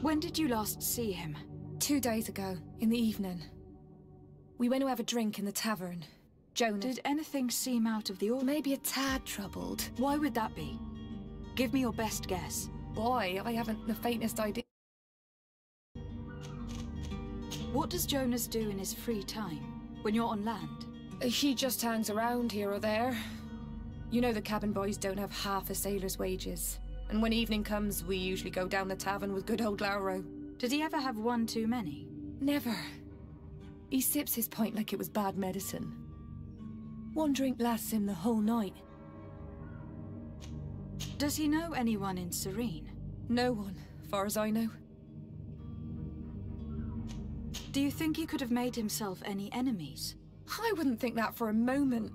When did you last see him? 2 days ago, in the evening. We went to have a drink in the tavern. Jonas... Did anything seem out of the ordinary? Maybe a tad troubled. Why would that be? Give me your best guess. Boy, I haven't the faintest idea. What does Jonas do in his free time, when you're on land? He just hangs around here or there. You know the cabin boys don't have half a sailor's wages. And when evening comes, we usually go down the tavern with good old Lauro. Did he ever have one too many? Never. He sips his pint like it was bad medicine. One drink lasts him the whole night. Does he know anyone in Serene? No one, far as I know. Do you think he could have made himself any enemies? I wouldn't think that for a moment.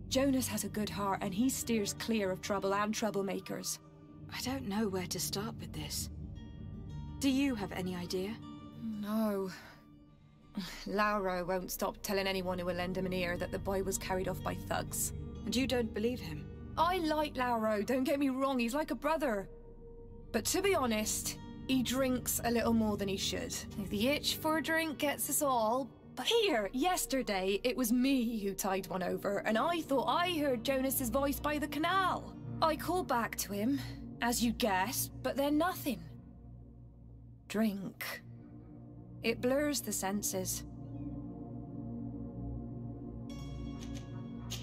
Jonas has a good heart and he steers clear of trouble and troublemakers. I don't know where to start with this. Do you have any idea? No. Lauro won't stop telling anyone who will lend him an ear that the boy was carried off by thugs. And you don't believe him? I like Lauro, don't get me wrong, he's like a brother. But to be honest, he drinks a little more than he should. The itch for a drink gets us all. But here, yesterday, it was me who tied one over, and I thought I heard Jonas's voice by the canal. I called back to him, as you guessed, but then nothing. Drink. It blurs the senses.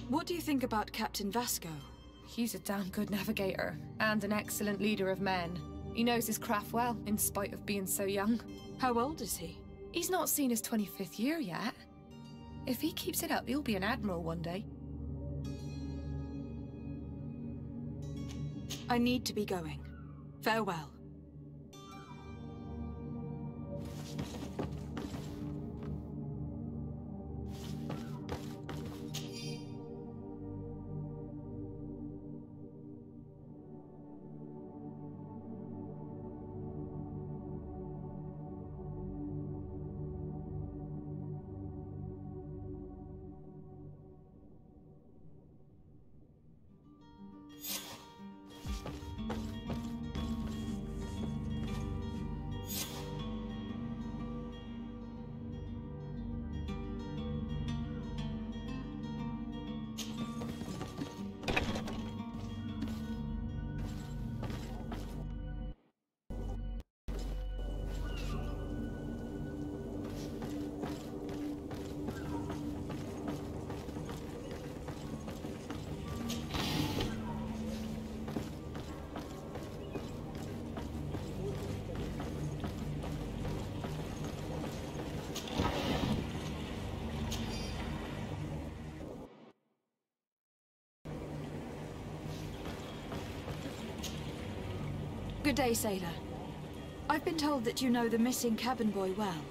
What do you think about Captain Vasco? He's a damn good navigator, and an excellent leader of men. He knows his craft well, in spite of being so young. How old is he? He's not seen his 25th year yet. If he keeps it up, he'll be an admiral one day. I need to be going. Farewell. Good day, sailor. I've been told that you know the missing cabin boy well.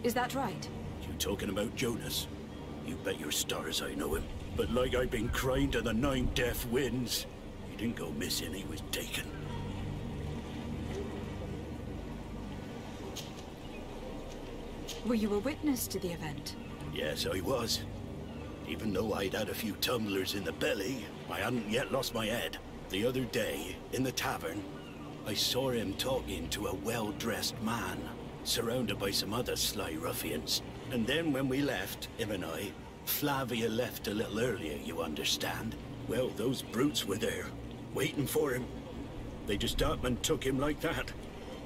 Is that right? You talking about Jonas? You bet your stars I know him. But like I've been crying to the 9 deaf winds, he didn't go missing, he was taken. Were you a witness to the event? Yes, I was. Even though I'd had a few tumblers in the belly, I hadn't yet lost my head. The other day, in the tavern, I saw him talking to a well-dressed man, surrounded by some other sly ruffians. And then when we left, him and I, Flavia left a little earlier, you understand. Well, those brutes were there, waiting for him. They just up and took him like that.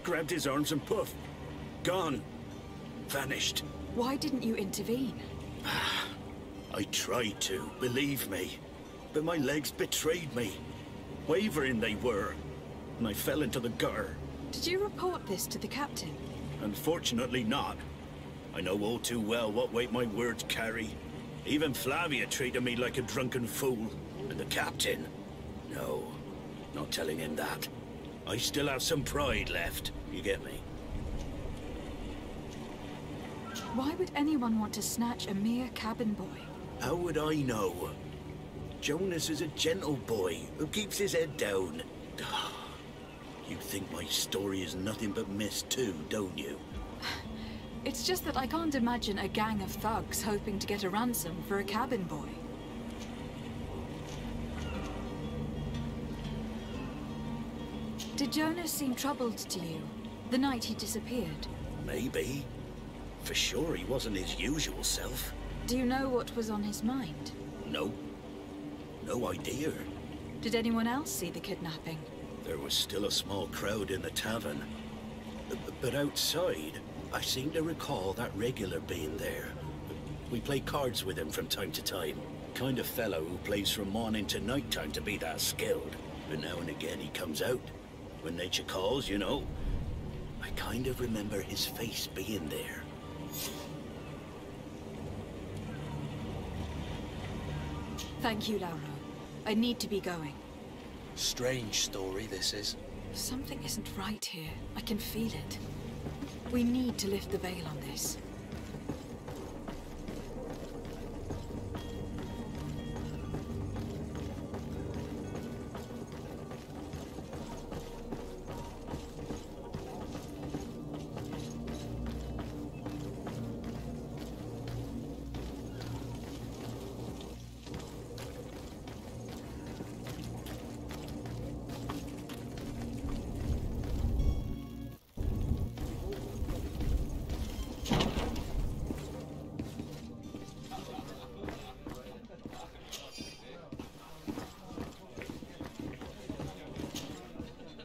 Grabbed his arms and poof, gone. Vanished. Why didn't you intervene? I tried to, believe me. But my legs betrayed me. Wavering they were. And I fell into the gutter. Did you report this to the captain? Unfortunately not. I know all too well what weight my words carry. Even Flavia treated me like a drunken fool. And the captain? No, not telling him that. I still have some pride left, you get me? Why would anyone want to snatch a mere cabin boy? How would I know? Jonas is a gentle boy who keeps his head down. You think my story is nothing but mist too, don't you? It's just that I can't imagine a gang of thugs hoping to get a ransom for a cabin boy. Did Jonas seem troubled to you? The night he disappeared? Maybe. For sure he wasn't his usual self. Do you know what was on his mind? No. No idea. Did anyone else see the kidnapping? There was still a small crowd in the tavern. But outside, I seem to recall that regular being there. We play cards with him from time to time. Kind of fellow who plays from morning to night time to be that skilled. But now and again he comes out. When nature calls, you know. I kind of remember his face being there. Thank you, Lauro. I need to be going. Strange story, this is. Something isn't right here. I can feel it. We need to lift the veil on this.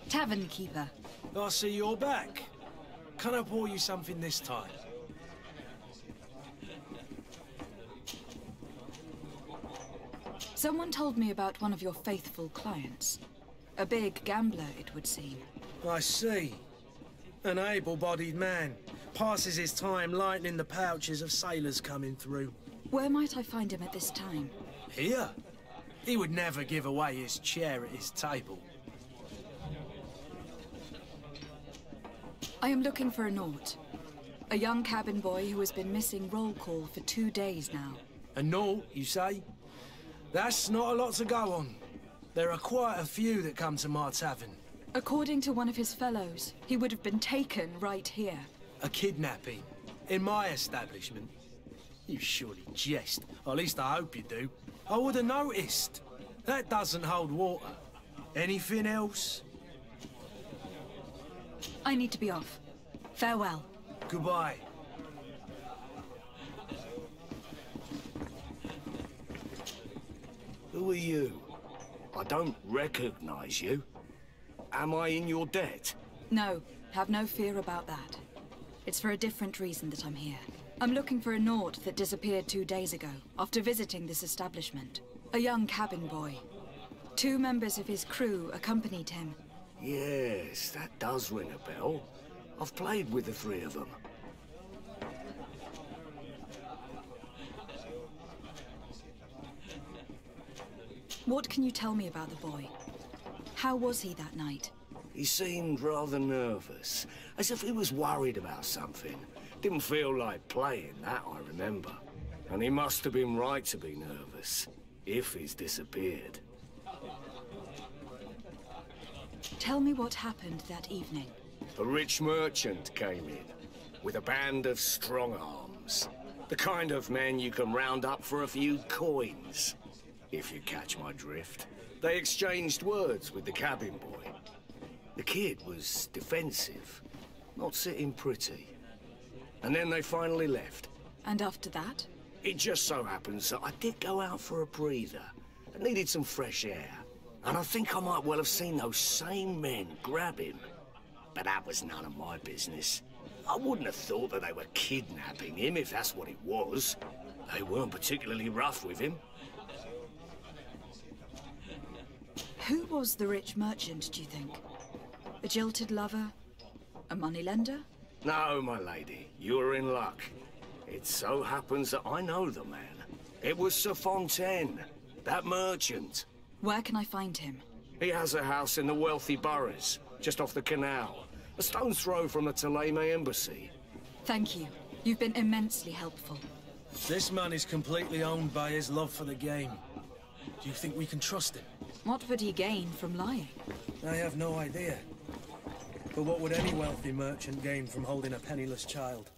Tavern keeper. I see you're back. Can I pour you something this time? Someone told me about one of your faithful clients. A big gambler, it would seem. I see. An able-bodied man. Passes his time lightening the pouches of sailors coming through. Where might I find him at this time? Here? He would never give away his chair at his table. I am looking for a Naut. A young cabin boy who has been missing roll call for 2 days now. A Naut, you say? That's not a lot to go on. There are quite a few that come to my tavern. According to one of his fellows, he would have been taken right here. A kidnapping? In my establishment? You surely jest. Or at least I hope you do. I would have noticed. That doesn't hold water. Anything else? I need to be off. Farewell. Goodbye. Who are you? I don't recognize you. Am I in your debt? No, have no fear about that. It's for a different reason that I'm here. I'm looking for a Naut that disappeared 2 days ago, after visiting this establishment. A young cabin boy. 2 members of his crew accompanied him. Yes, that does ring a bell. I've played with the 3 of them. What can you tell me about the boy? How was he that night? He seemed rather nervous, as if he was worried about something. Didn't feel like playing, that I remember. And he must have been right to be nervous, if he's disappeared. Tell me what happened that evening. A rich merchant came in, with a band of strong arms. The kind of men you can round up for a few coins, if you catch my drift. They exchanged words with the cabin boy. The kid was defensive, not sitting pretty. And then they finally left. And after that? It just so happens that I did go out for a breather. I needed some fresh air. And I think I might well have seen those same men grab him. But that was none of my business. I wouldn't have thought that they were kidnapping him, if that's what it was. They weren't particularly rough with him. Who was the rich merchant, do you think? A jilted lover? A moneylender? No, my lady, you're in luck. It so happens that I know the man. It was Sir Fontaine, that merchant. Where can I find him? He has a house in the wealthy boroughs, just off the canal. A stone's throw from the Theleme embassy. Thank you. You've been immensely helpful. This man is completely owned by his love for the game. Do you think we can trust him? What would he gain from lying? I have no idea. But what would any wealthy merchant gain from holding a penniless child?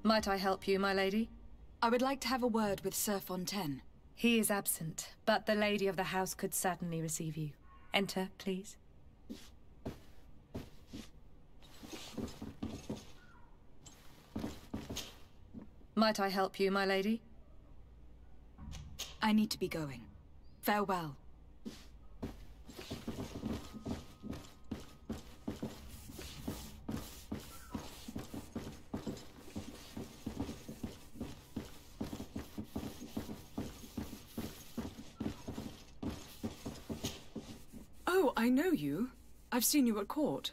Might I help you, my lady? I would like to have a word with Sir Fontaine. He is absent, but the lady of the house could certainly receive you. Enter, please. Might I help you, my lady? I need to be going. Farewell. Oh, I know you. I've seen you at court.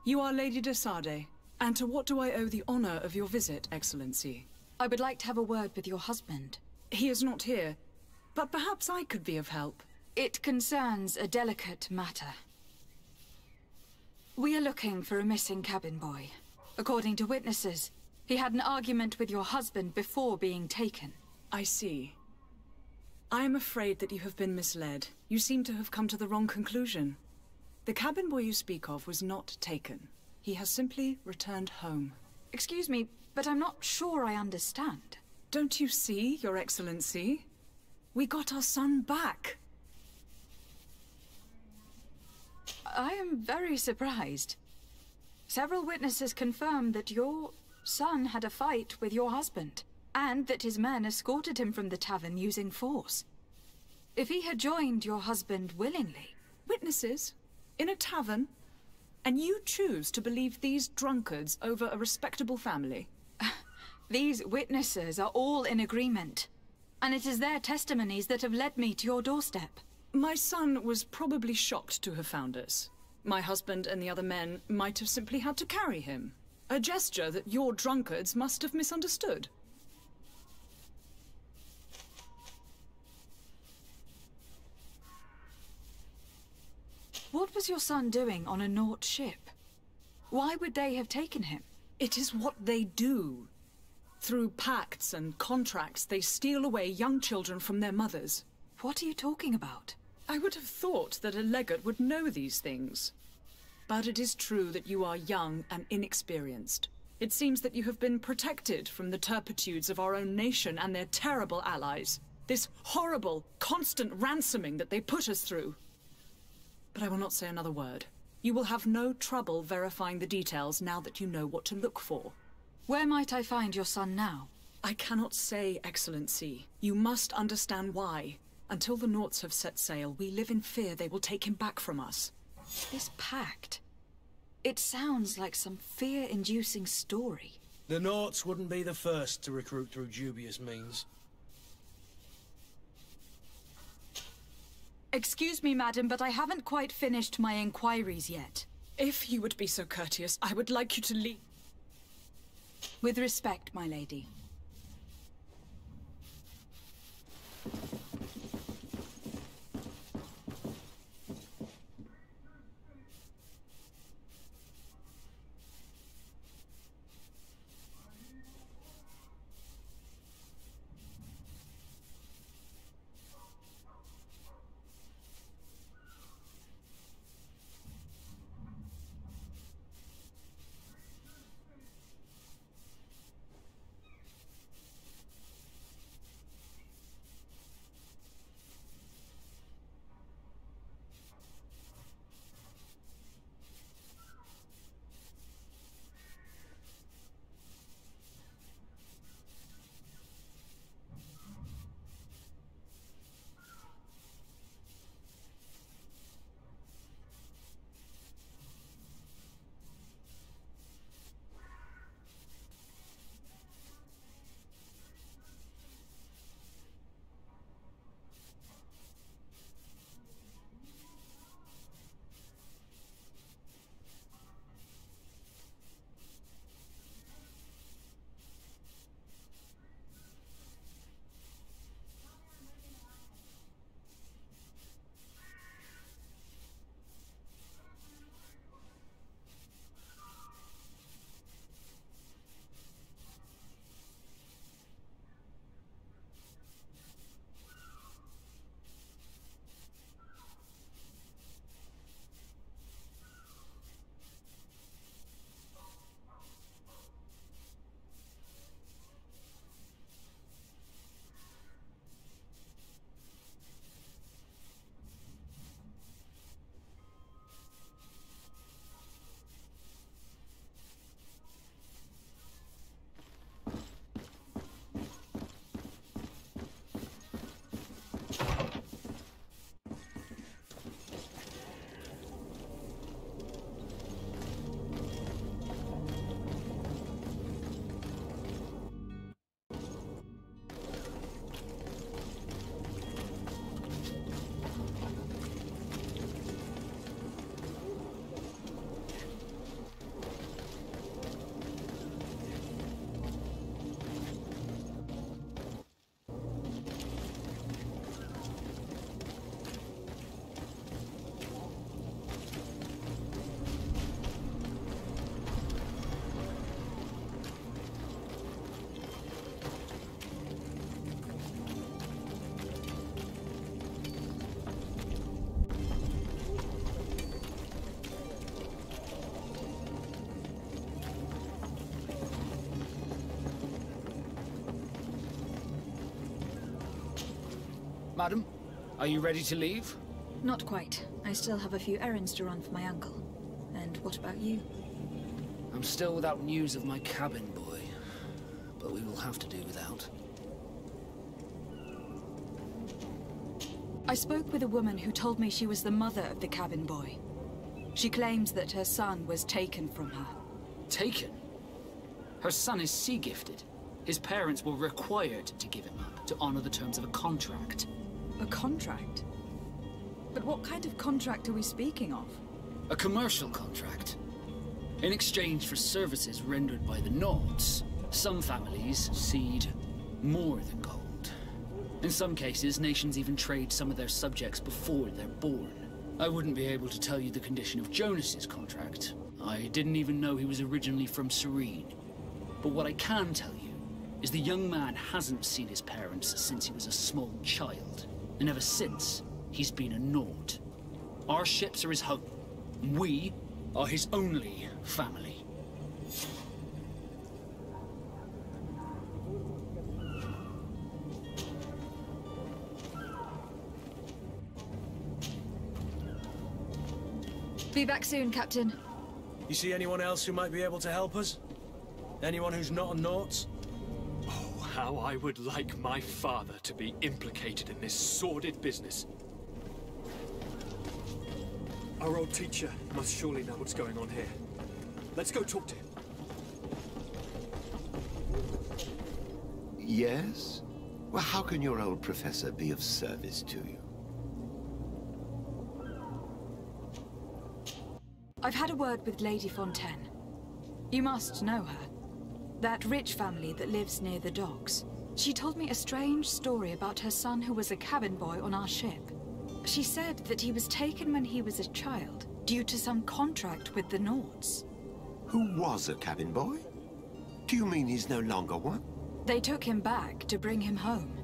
You are Lady de Sade. And to what do I owe the honor of your visit, Excellency? I would like to have a word with your husband. He is not here, but perhaps I could be of help. It concerns a delicate matter. We are looking for a missing cabin boy. According to witnesses, he had an argument with your husband before being taken. I see. I am afraid that you have been misled. You seem to have come to the wrong conclusion. The cabin boy you speak of was not taken. He has simply returned home. Excuse me, but I'm not sure I understand. Don't you see, Your Excellency? We got our son back. I am very surprised. Several witnesses confirmed that your son had a fight with your husband, and that his men escorted him from the tavern using force. If he had joined your husband willingly... Witnesses? In a tavern? And you choose to believe these drunkards over a respectable family? These witnesses are all in agreement, and it is their testimonies that have led me to your doorstep. My son was probably shocked to have found us. My husband and the other men might have simply had to carry him. A gesture that your drunkards must have misunderstood. What was your son doing on a Naut ship? Why would they have taken him? It is what they do. Through pacts and contracts, they steal away young children from their mothers. What are you talking about? I would have thought that a legate would know these things. But it is true that you are young and inexperienced. It seems that you have been protected from the turpitudes of our own nation and their terrible allies. This horrible, constant ransoming that they put us through. But I will not say another word. You will have no trouble verifying the details now that you know what to look for. Where might I find your son now? I cannot say, Excellency. You must understand why. Until the Nauts have set sail, we live in fear they will take him back from us. This pact... It sounds like some fear-inducing story. The Nauts wouldn't be the first to recruit through dubious means. Excuse me, madam, but I haven't quite finished my inquiries yet. If you would be so courteous, I would like you to leave. With respect, my lady. Madam, are you ready to leave? Not quite. I still have a few errands to run for my uncle. And what about you? I'm still without news of my cabin boy, but we will have to do without. I spoke with a woman who told me she was the mother of the cabin boy. She claims that her son was taken from her. Taken? Her son is sea-gifted. His parents were required to give him up to honor the terms of a contract. A contract? But what kind of contract are we speaking of? A commercial contract. In exchange for services rendered by the Nords, some families cede more than gold. In some cases, nations even trade some of their subjects before they're born. I wouldn't be able to tell you the condition of Jonas's contract. I didn't even know he was originally from Serene. But what I can tell you is the young man hasn't seen his parents since he was a small child. And ever since, he's been a Nord. Our ships are his home. We are his only family. Be back soon, Captain. You see anyone else who might be able to help us? Anyone who's not a Naut? Oh, how I would like my father to be implicated in this sordid business. Our old teacher must surely know what's going on here. Let's go talk to him. Yes? Well, how can your old professor be of service to you? I've had a word with Lady Fontaine. You must know her. That rich family that lives near the docks. She told me a strange story about her son who was a cabin boy on our ship. She said that he was taken when he was a child, due to some contract with the Nords. Who was a cabin boy? Do you mean he's no longer one? They took him back to bring him home.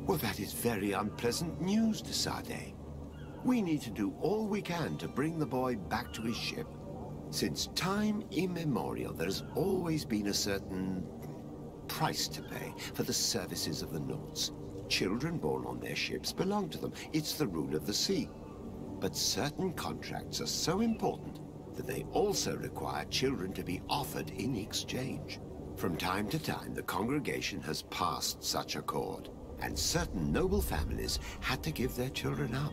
Well, that is very unpleasant news, de Sade. We need to do all we can to bring the boy back to his ship. Since time immemorial, there's always been a certain price to pay for the services of the Nords. Children born on their ships belong to them. It's the rule of the sea. But certain contracts are so important that they also require children to be offered in exchange. From time to time, the congregation has passed such accord, and certain noble families had to give their children up.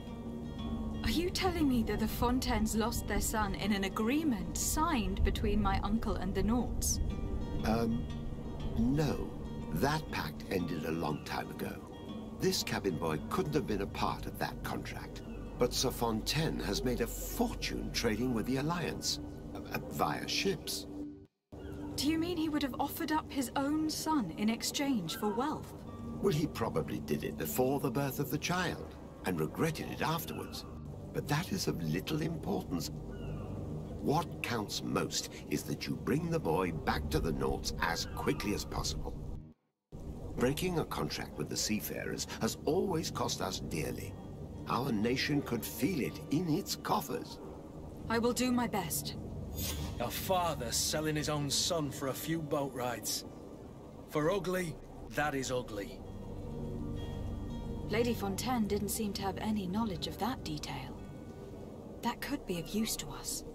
Are you telling me that the Fontaines lost their son in an agreement signed between my uncle and the Nords? No. That pact ended a long time ago. This cabin boy couldn't have been a part of that contract. But Sir Fontaine has made a fortune trading with the Alliance, via ships. Do you mean he would have offered up his own son in exchange for wealth? Well, he probably did it before the birth of the child, and regretted it afterwards. But that is of little importance. What counts most is that you bring the boy back to the Nords as quickly as possible. Breaking a contract with the seafarers has always cost us dearly. Our nation could feel it in its coffers. I will do my best. A father selling his own son for a few boat rides. For ugly, that is ugly. Lady Fontaine didn't seem to have any knowledge of that detail. That could be of use to us.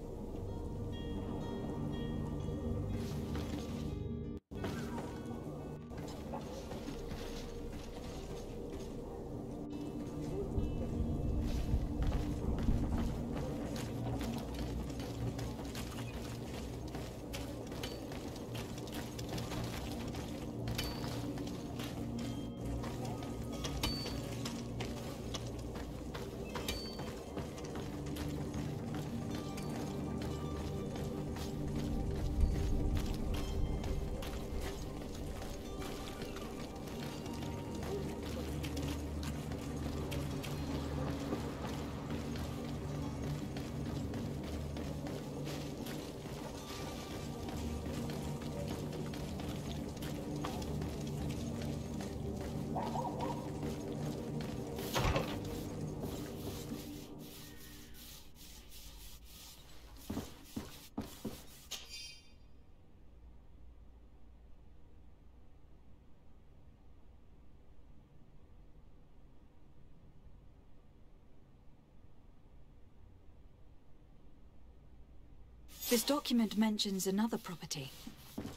This document mentions another property.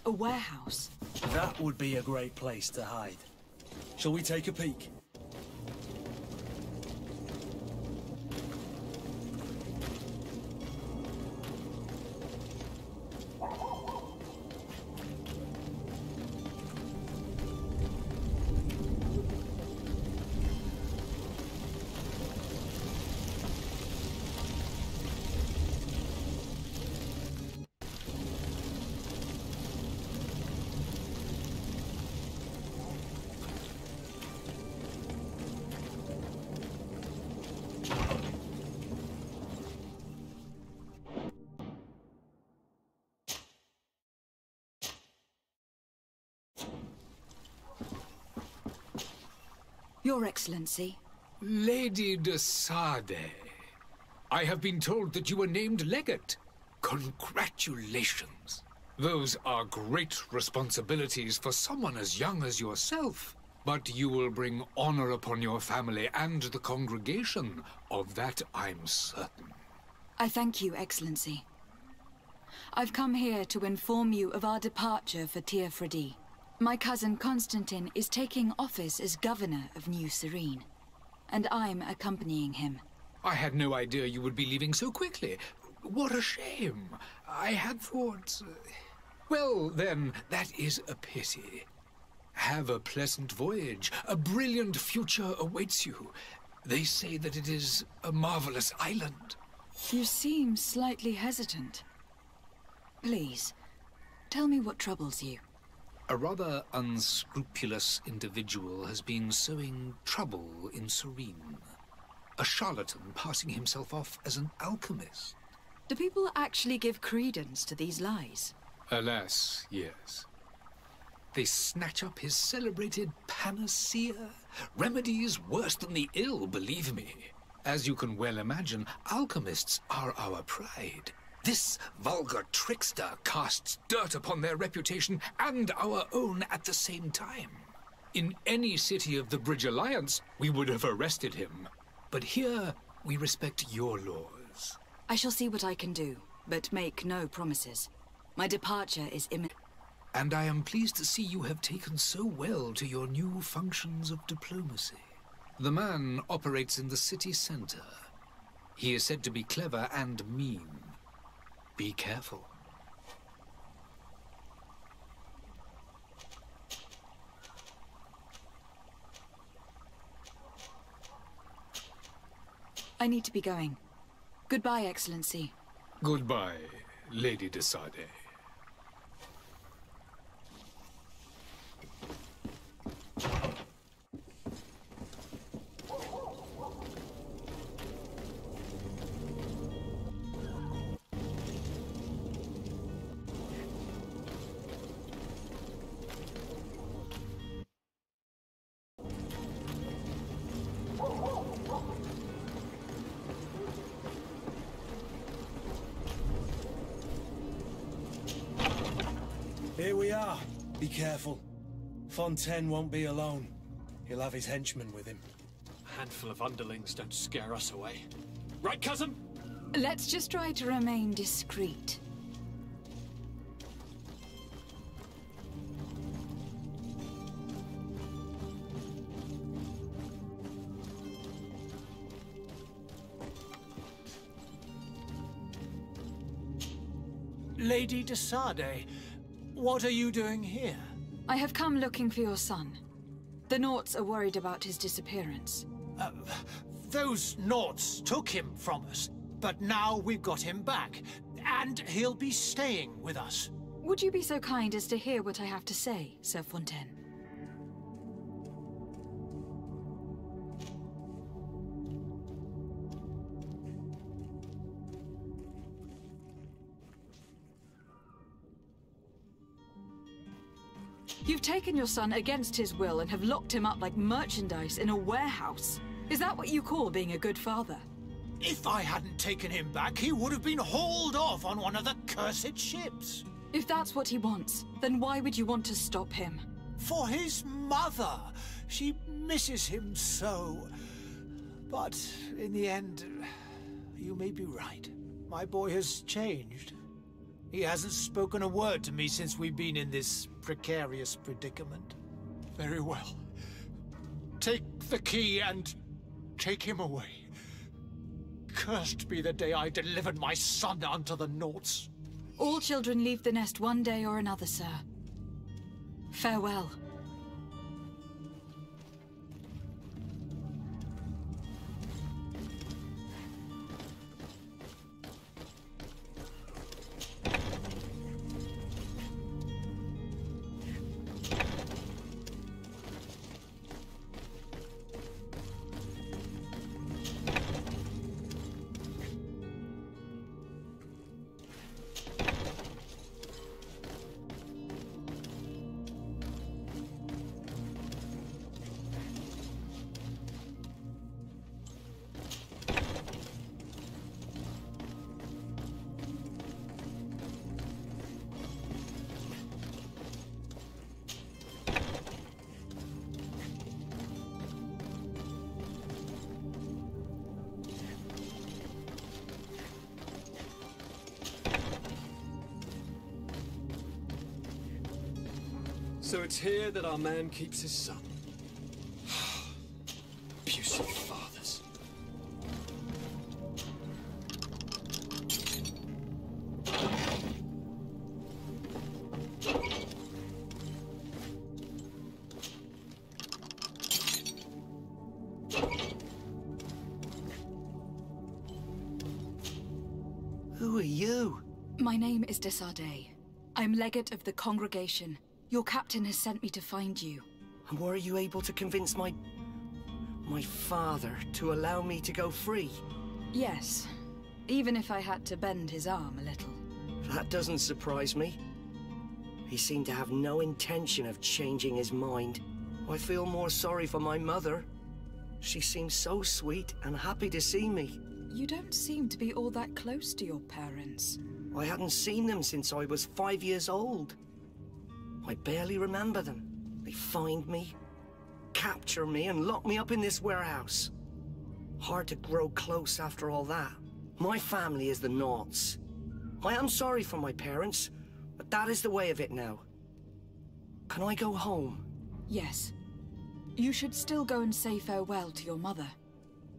A warehouse. That would be a great place to hide. Shall we take a peek? Your Excellency. Lady de Sade, I have been told that you were named legate. Congratulations. Those are great responsibilities for someone as young as yourself. But you will bring honor upon your family and the congregation. Of that I'm certain. I thank you, Excellency. I've come here to inform you of our departure for Teofredi. My cousin Constantine is taking office as governor of New Serene, and I'm accompanying him. I had no idea you would be leaving so quickly. What a shame. I had thought... Well, then, that is a pity. Have a pleasant voyage. A brilliant future awaits you. They say that it is a marvelous island. You seem slightly hesitant. Please, tell me what troubles you. A rather unscrupulous individual has been sowing trouble in Serene. A charlatan passing himself off as an alchemist. Do people actually give credence to these lies? Alas, yes. They snatch up his celebrated panacea. Remedies worse than the ill, believe me. As you can well imagine, alchemists are our pride. This vulgar trickster casts dirt upon their reputation and our own at the same time. In any city of the Bridge Alliance, we would have arrested him. But here, we respect your laws. I shall see what I can do, but make no promises. My departure is imminent. And I am pleased to see you have taken so well to your new functions of diplomacy. The man operates in the city center. He is said to be clever and mean. Be careful. I need to be going. Goodbye, Excellency. Goodbye, Lady de Sade. Here we are. Be careful. Fontaine won't be alone. He'll have his henchmen with him. A handful of underlings don't scare us away. Right, cousin? Let's just try to remain discreet. Lady de Sade, what are you doing here? I have come looking for your son. The Naughts are worried about his disappearance. Those Naughts took him from us, but now we've got him back, and he'll be staying with us. Would you be so kind as to hear what I have to say, Sir Fontaine? You've taken your son against his will and have locked him up like merchandise in a warehouse. Is that what you call being a good father? If I hadn't taken him back, he would have been hauled off on one of the cursed ships. If that's what he wants, then why would you want to stop him? For his mother. She misses him so. But in the end, you may be right. My boy has changed. He hasn't spoken a word to me since we've been in this precarious predicament. Very well. Take the key and take him away. Cursed be the day I delivered my son unto the Naughts. All children leave the nest one day or another, sir. Farewell. So it's here that our man keeps his son. Abusive fathers. Who are you? My name is Desade. I'm legate of the congregation. Your captain has sent me to find you. And were you able to convince my father to allow me to go free? Yes, even if I had to bend his arm a little. That doesn't surprise me. He seemed to have no intention of changing his mind. I feel more sorry for my mother. She seems so sweet and happy to see me. You don't seem to be all that close to your parents. I hadn't seen them since I was 5 years old. I barely remember them. They find me, capture me, and lock me up in this warehouse. Hard to grow close after all that. My family is the Naughts. I am sorry for my parents, but that is the way of it now. Can I go home? Yes. You should still go and say farewell to your mother.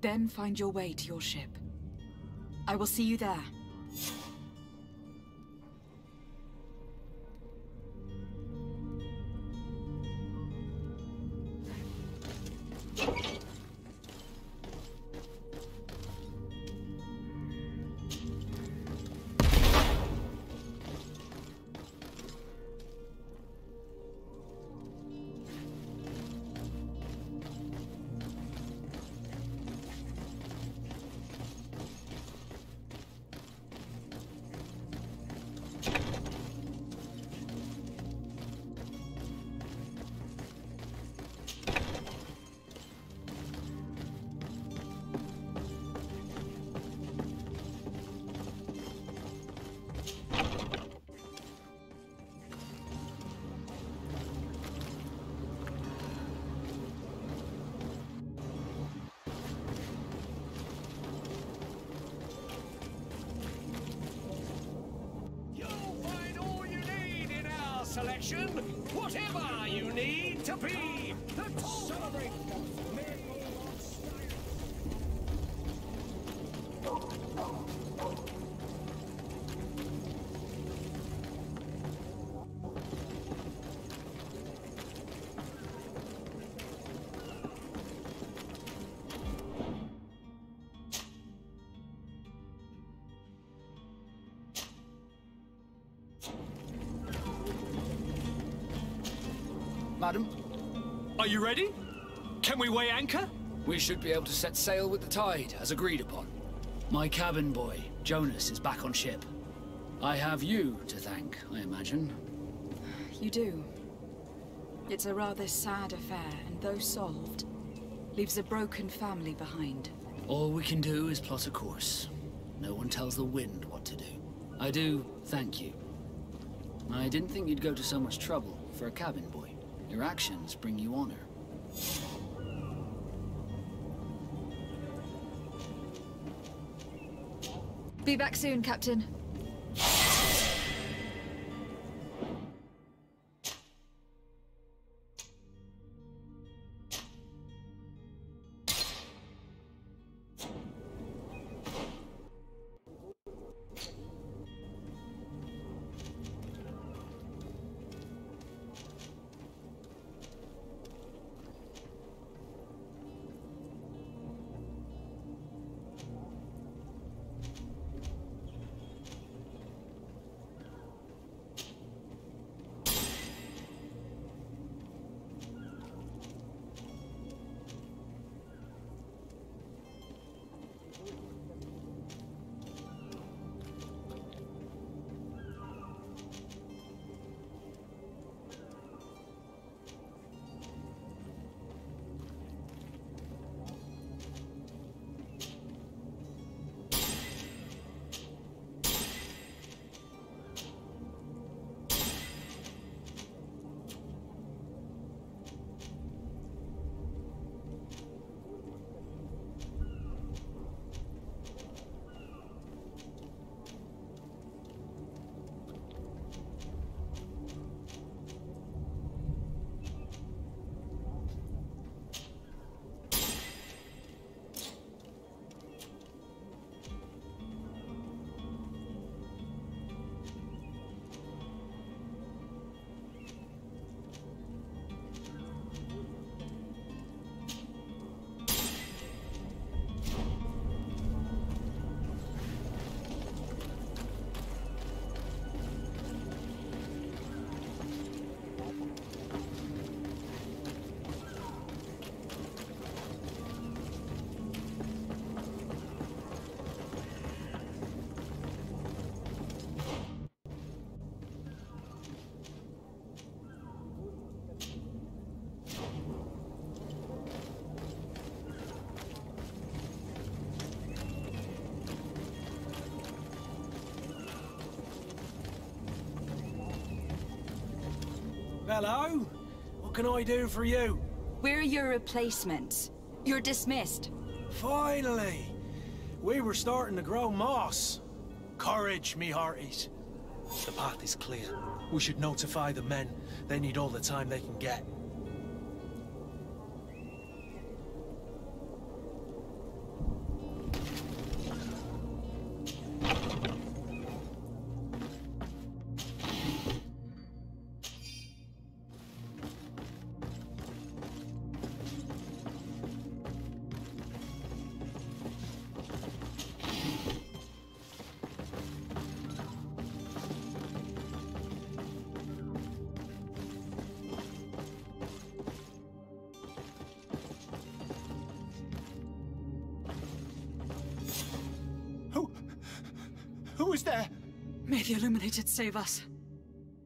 Then find your way to your ship. I will see you there. Selection, whatever you need to be. Celebrate the miracle of Madam? Are you ready? Can we weigh anchor? We should be able to set sail with the tide, as agreed upon. My cabin boy, Jonas, is back on ship. I have you to thank, I imagine. You do. It's a rather sad affair, and though solved, leaves a broken family behind. All we can do is plot a course. No one tells the wind what to do. I do thank you. I didn't think you'd go to so much trouble for a cabin boy. Your actions bring you honor. Be back soon, Captain. Hello? What can I do for you? We're your replacements. You're dismissed. Finally! We were starting to grow moss. Courage, me hearties. The path is clear. We should notify the men. They need all the time they can get. Who is there? May the Illuminated save us.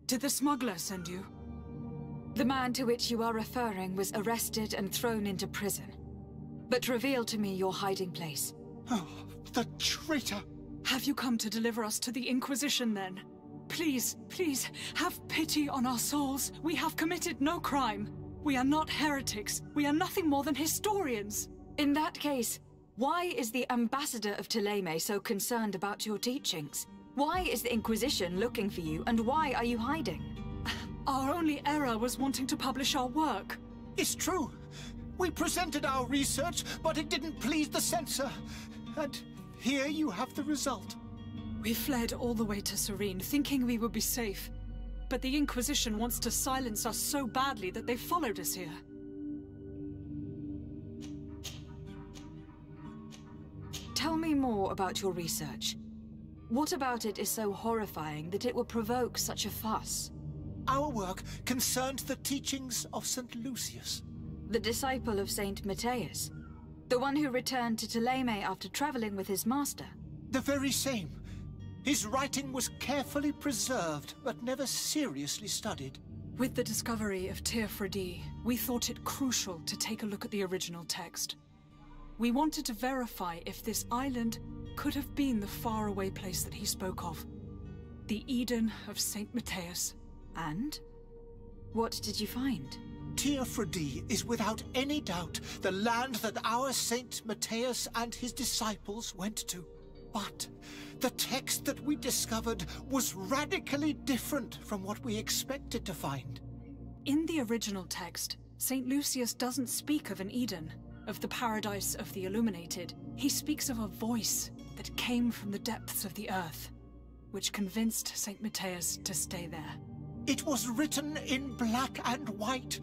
Did the smuggler send you? The man to which you are referring was arrested and thrown into prison. But reveal to me your hiding place. Oh, the traitor! Have you come to deliver us to the Inquisition, then? Please, please, have pity on our souls. We have committed no crime. We are not heretics. We are nothing more than historians. In that case, why is the ambassador of Thélème so concerned about your teachings? Why is the Inquisition looking for you, and why are you hiding? Our only error was wanting to publish our work. It's true. We presented our research, but it didn't please the censor. And here you have the result. We fled all the way to Serene, thinking we would be safe. But the Inquisition wants to silence us so badly that they followed us here. Tell me more about your research. What about it is so horrifying that it will provoke such a fuss? Our work concerned the teachings of St. Lucius. The disciple of Saint Matthias? The one who returned to Thélème after traveling with his master? The very same. His writing was carefully preserved, but never seriously studied. With the discovery of Teofredi, we thought it crucial to take a look at the original text. We wanted to verify if this island could have been the faraway place that he spoke of. The Eden of Saint Matthias. And? What did you find? Teofredi is without any doubt the land that our Saint Matthias and his disciples went to. But the text that we discovered was radically different from what we expected to find. In the original text, St. Lucius doesn't speak of an Eden, of the paradise of the Illuminated. He speaks of a voice that came from the depths of the earth, which convinced St. Matthias to stay there. It was written in black and white,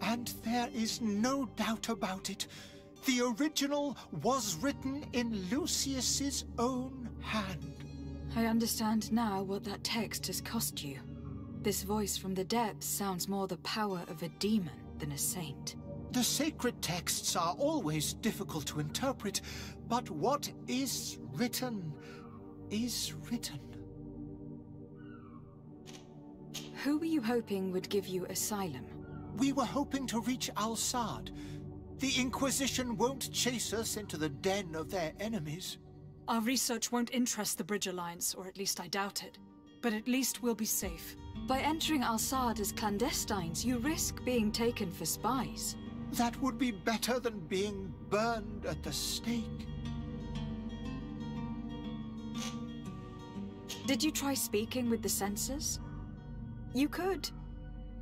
and there is no doubt about it. The original was written in Lucius's own hand. I understand now what that text has cost you. This voice from the depths sounds more the power of a demon than a saint. The sacred texts are always difficult to interpret, but what is written is written. Who were you hoping would give you asylum? We were hoping to reach Al-Sad. The Inquisition won't chase us into the den of their enemies. Our research won't interest the Bridge Alliance, or at least I doubt it. But at least we'll be safe. By entering Al-Sad as clandestines, you risk being taken for spies. That would be better than being burned at the stake. Did you try speaking with the censors? You could.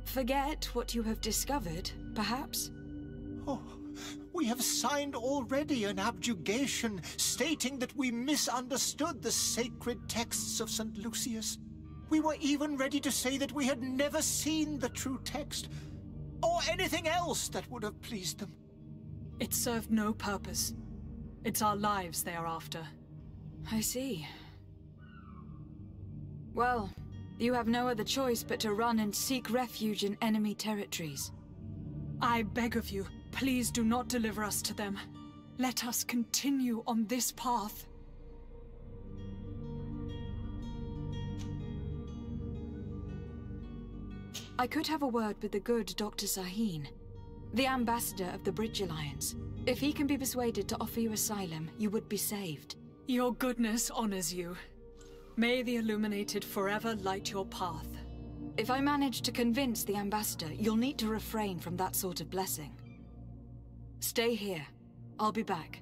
Forget what you have discovered, perhaps? Oh, we have signed already an abjugation stating that we misunderstood the sacred texts of St. Lucius. We were even ready to say that we had never seen the true text, or anything else that would have pleased them. It served no purpose. It's our lives they are after. I see. Well, you have no other choice but to run and seek refuge in enemy territories. I beg of you, please do not deliver us to them. Let us continue on this path. I could have a word with the good Dr. Sahin, the ambassador of the Bridge Alliance. If he can be persuaded to offer you asylum, you would be saved. Your goodness honors you. May the Illuminated forever light your path. If I manage to convince the ambassador, you'll need to refrain from that sort of blessing. Stay here. I'll be back.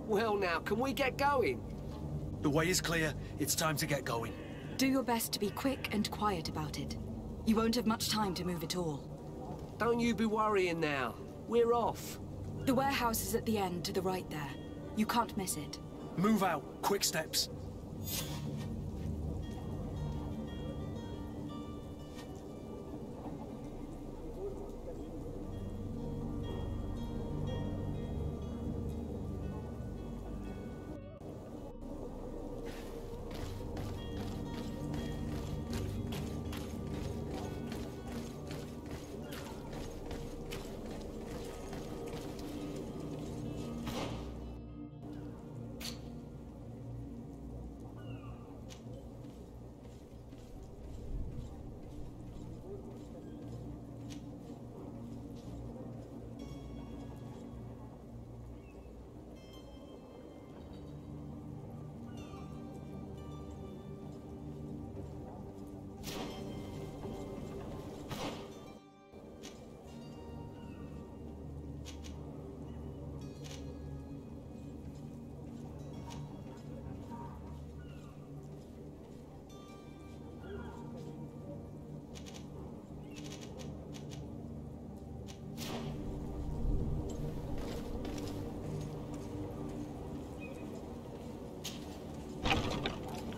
Well now, can we get going? The way is clear. It's time to get going. Do your best to be quick and quiet about it. You won't have much time to move at all. Don't you be worrying now. We're off. The warehouse is at the end to the right there. You can't miss it. Move out. Quick steps.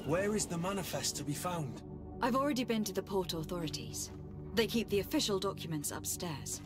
Where is the manifest to be found? I've already been to the port authorities. They keep the official documents upstairs.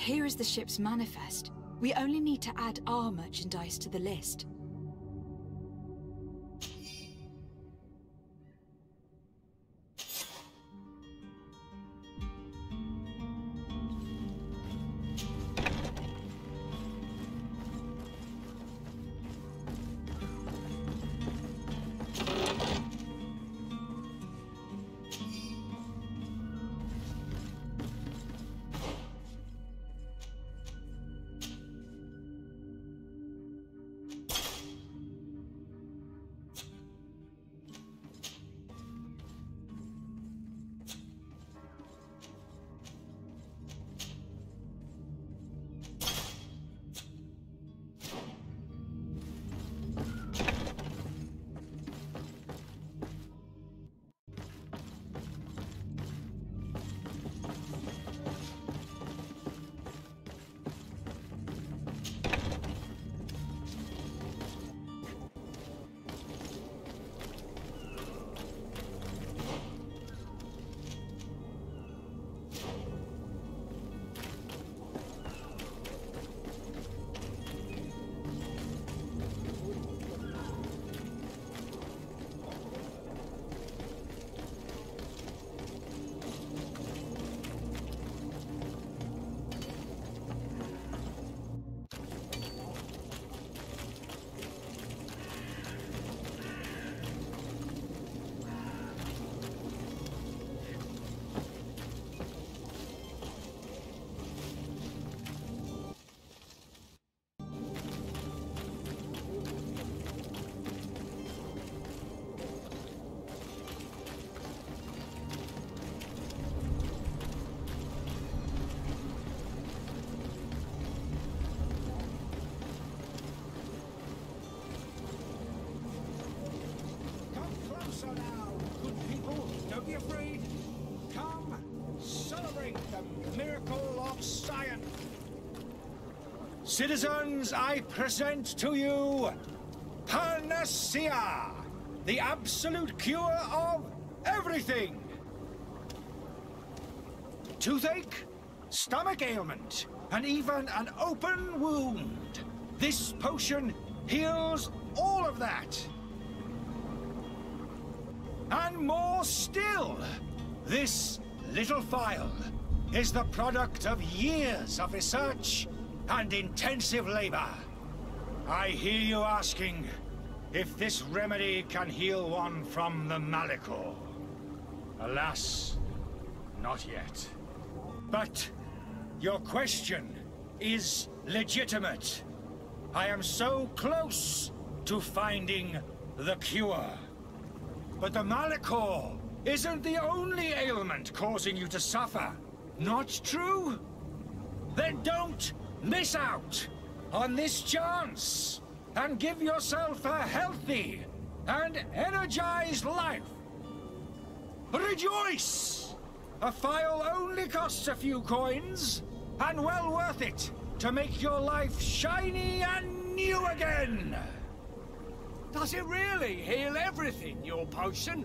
Here is the ship's manifest. We only need to add our merchandise to the list. Citizens, I present to you Panacea, the absolute cure of everything. Toothache, stomach ailment, and even an open wound. This potion heals all of that. And more still, this little phial is the product of years of research and intensive labor. I hear you asking if this remedy can heal one from the Malachor. Alas, not yet. But your question is legitimate. I am so close to finding the cure. But the Malachor isn't the only ailment causing you to suffer. Not true? Then don't miss out on this chance and give yourself a healthy and energized life. Rejoice! A phial only costs a few coins, and well worth it to make your life shiny and new again. Does it really heal everything, your potion?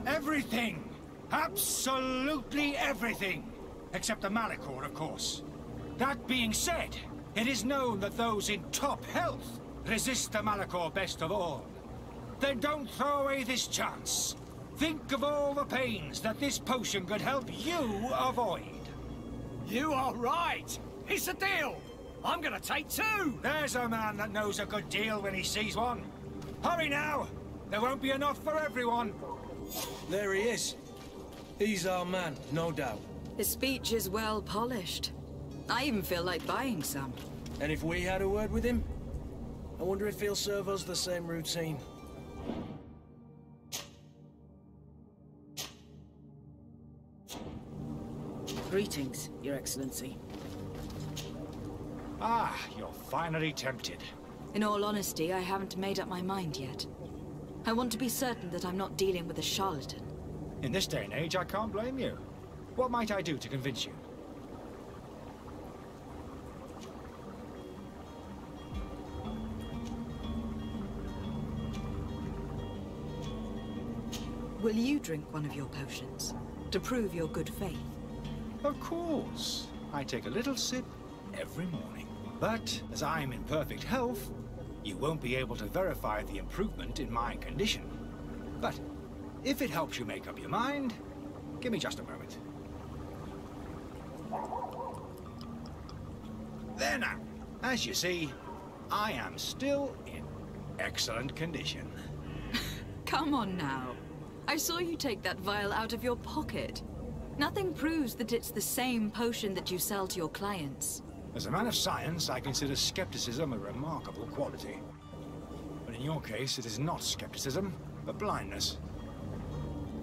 Everything. Absolutely everything. Except the Malachor, of course. That being said, it is known that those in top health resist the Malachor best of all. Then don't throw away this chance. Think of all the pains that this potion could help you avoid. You are right. It's a deal. I'm gonna take two. There's a man that knows a good deal when he sees one. Hurry now. There won't be enough for everyone. There he is. He's our man, no doubt. His speech is well polished. I even feel like buying some. And if we had a word with him, I wonder if he'll serve us the same routine. Greetings, Your Excellency. Ah, you're finally tempted. In all honesty, I haven't made up my mind yet. I want to be certain that I'm not dealing with a charlatan. In this day and age, I can't blame you. What might I do to convince you? Will you drink one of your potions, to prove your good faith? Of course. I take a little sip every morning. But as I am in perfect health, you won't be able to verify the improvement in my condition. But if it helps you make up your mind, give me just a moment. There now. As you see, I am still in excellent condition. Come on now. I saw you take that vial out of your pocket. Nothing proves that it's the same potion that you sell to your clients. As a man of science, I consider skepticism a remarkable quality. But in your case, it is not skepticism, but blindness.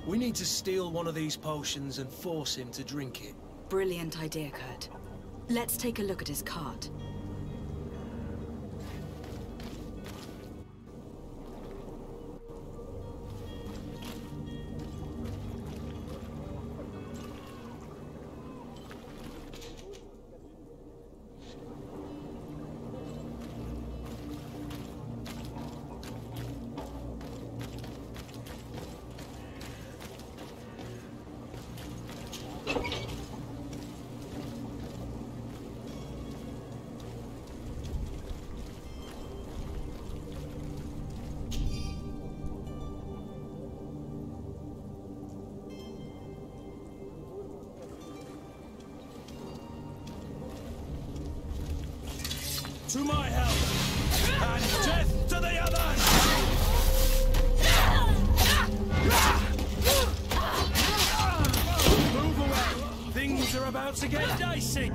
We need to steal one of these potions and force him to drink it. Brilliant idea, Kurt. Let's take a look at his cart. To my help! And death to the others! Move away! Things are about to get dicey!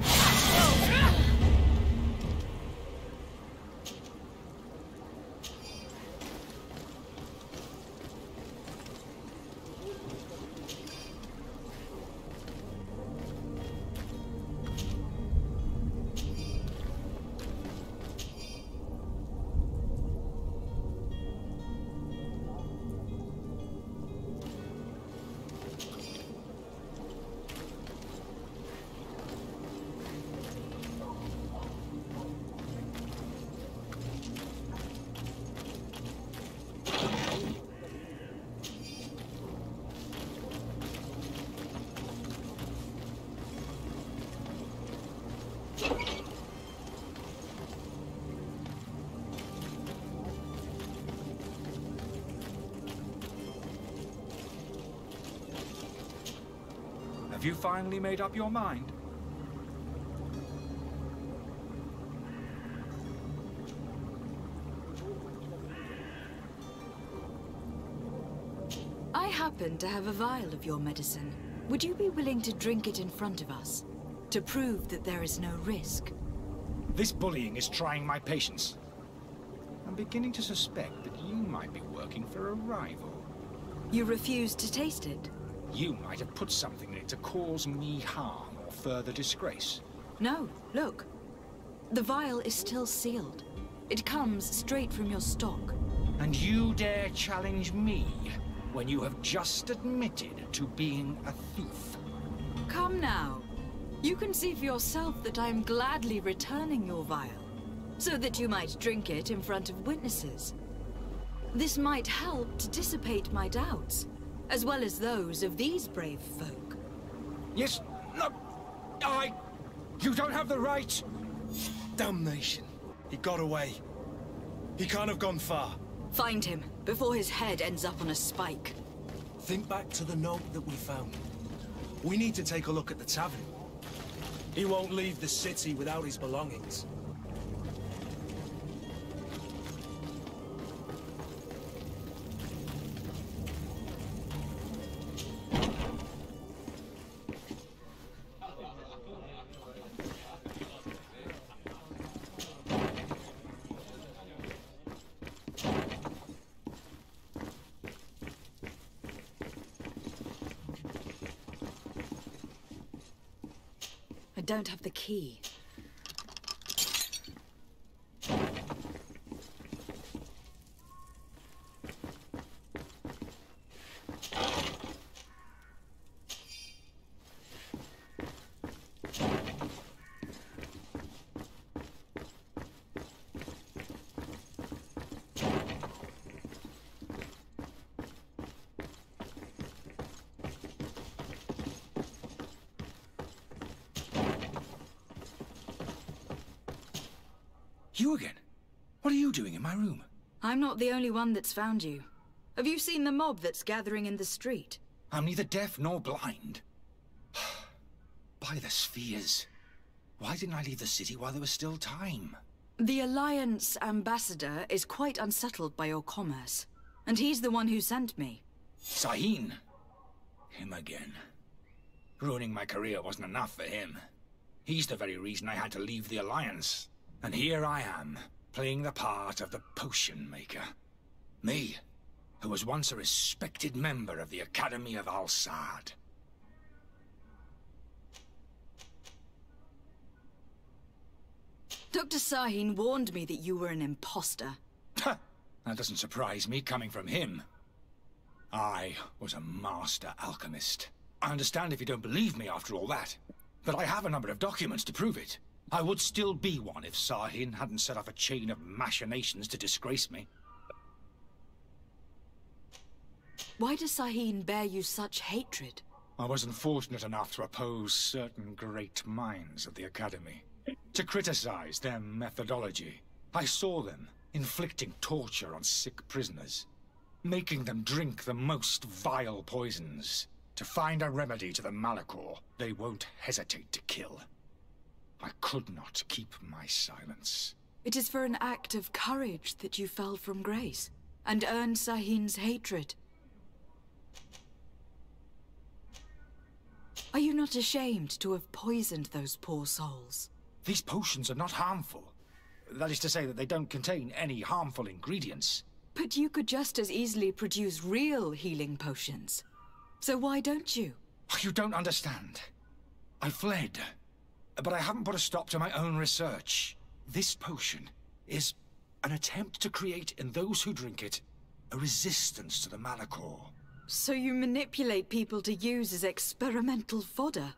Have you finally made up your mind? I happen to have a vial of your medicine. Would you be willing to drink it in front of us? To prove that there is no risk? This bullying is trying my patience. I'm beginning to suspect that you might be working for a rival. You refuse to taste it? You might have put something in it to cause me harm or further disgrace. No, look. The vial is still sealed. It comes straight from your stock. And you dare challenge me when you have just admitted to being a thief? Come now. You can see for yourself that I am gladly returning your vial, so that you might drink it in front of witnesses. This might help to dissipate my doubts, as well as those of these brave folk. Yes, no, you don't have the right. Damnation. He got away. He can't have gone far. Find him, before his head ends up on a spike. Think back to the note that we found. We need to take a look at the tavern. He won't leave the city without his belongings. I don't have the key. You again? What are you doing in my room? I'm not the only one that's found you. Have you seen the mob that's gathering in the street? I'm neither deaf nor blind. By the spheres. Why didn't I leave the city while there was still time? The Alliance ambassador is quite unsettled by your commerce. And he's the one who sent me. Sahin. Him again. Ruining my career wasn't enough for him. He's the very reason I had to leave the Alliance. And here I am, playing the part of the potion maker. Me, who was once a respected member of the Academy of Al-Sad. Dr. Sahin warned me that you were an imposter. That doesn't surprise me, coming from him. I was a master alchemist. I understand if you don't believe me after all that, but I have a number of documents to prove it. I would still be one if Sahin hadn't set off a chain of machinations to disgrace me. Why does Sahin bear you such hatred? I wasn't fortunate enough to oppose certain great minds of the Academy. To criticize their methodology. I saw them inflicting torture on sick prisoners, making them drink the most vile poisons. To find a remedy to the Malachor, they won't hesitate to kill. I could not keep my silence. It is for an act of courage that you fell from grace, and earned Sahin's hatred. Are you not ashamed to have poisoned those poor souls? These potions are not harmful. That is to say that they don't contain any harmful ingredients. But you could just as easily produce real healing potions. So why don't you? You don't understand. I fled, but I haven't put a stop to my own research. This potion is an attempt to create in those who drink it a resistance to the Malachor. So you manipulate people to use as experimental fodder?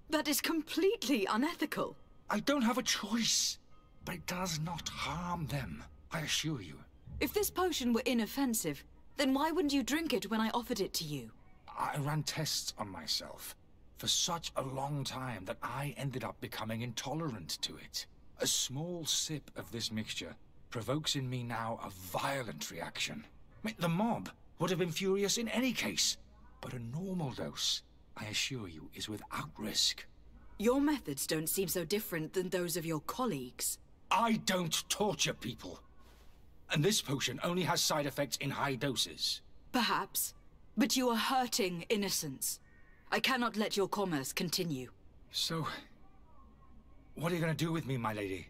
That is completely unethical. I don't have a choice, but it does not harm them, I assure you. If this potion were inoffensive, then why wouldn't you drink it when I offered it to you? I ran tests on myself for such a long time that I ended up becoming intolerant to it. A small sip of this mixture provokes in me now a violent reaction. The mob would have been furious in any case, but a normal dose, I assure you, is without risk. Your methods don't seem so different than those of your colleagues. I don't torture people. And this potion only has side effects in high doses. Perhaps, but you are hurting innocents. I cannot let your commerce continue. So, what are you going to do with me, my lady?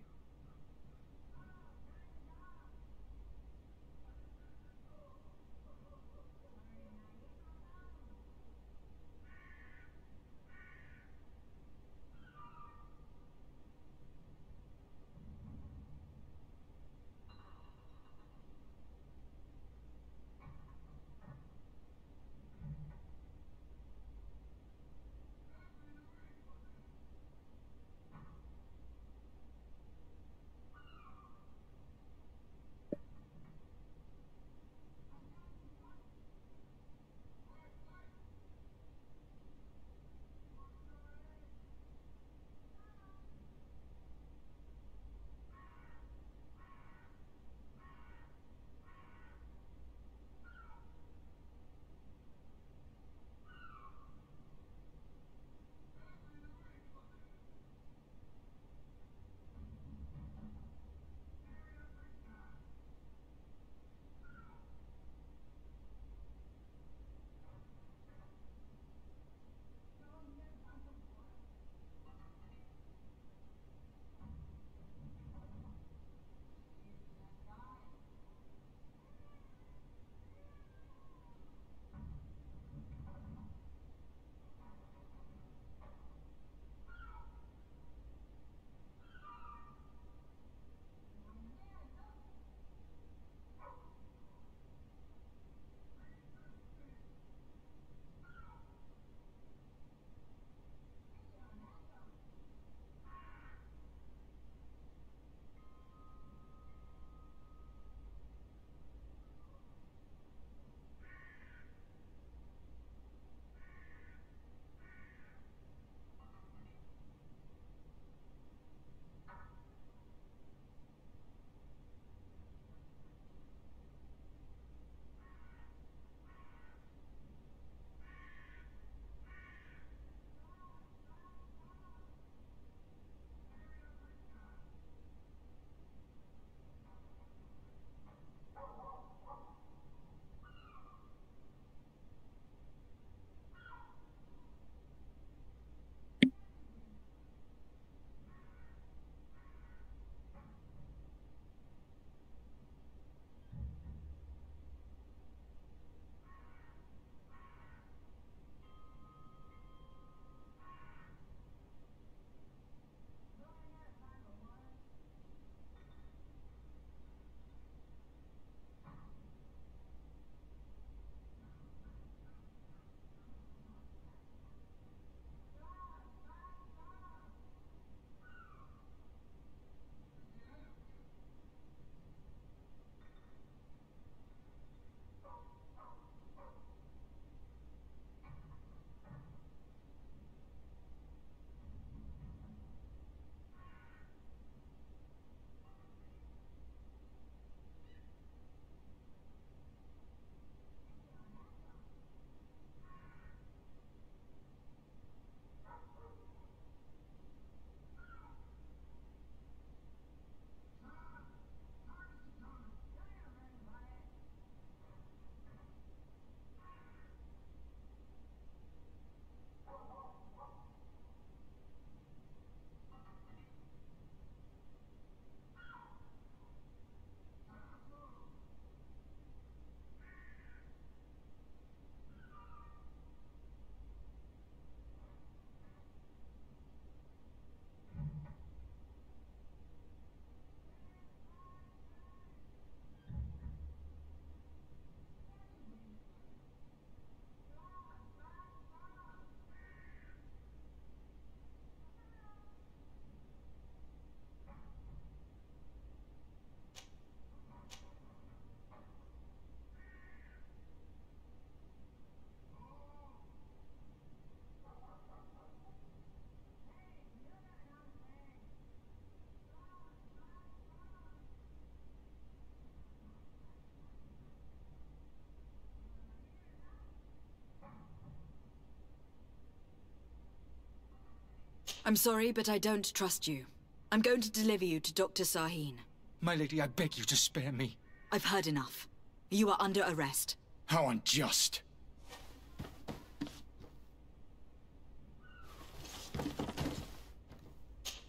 I'm sorry, but I don't trust you. I'm going to deliver you to Dr. Sahin. My lady, I beg you to spare me. I've heard enough. You are under arrest. How unjust.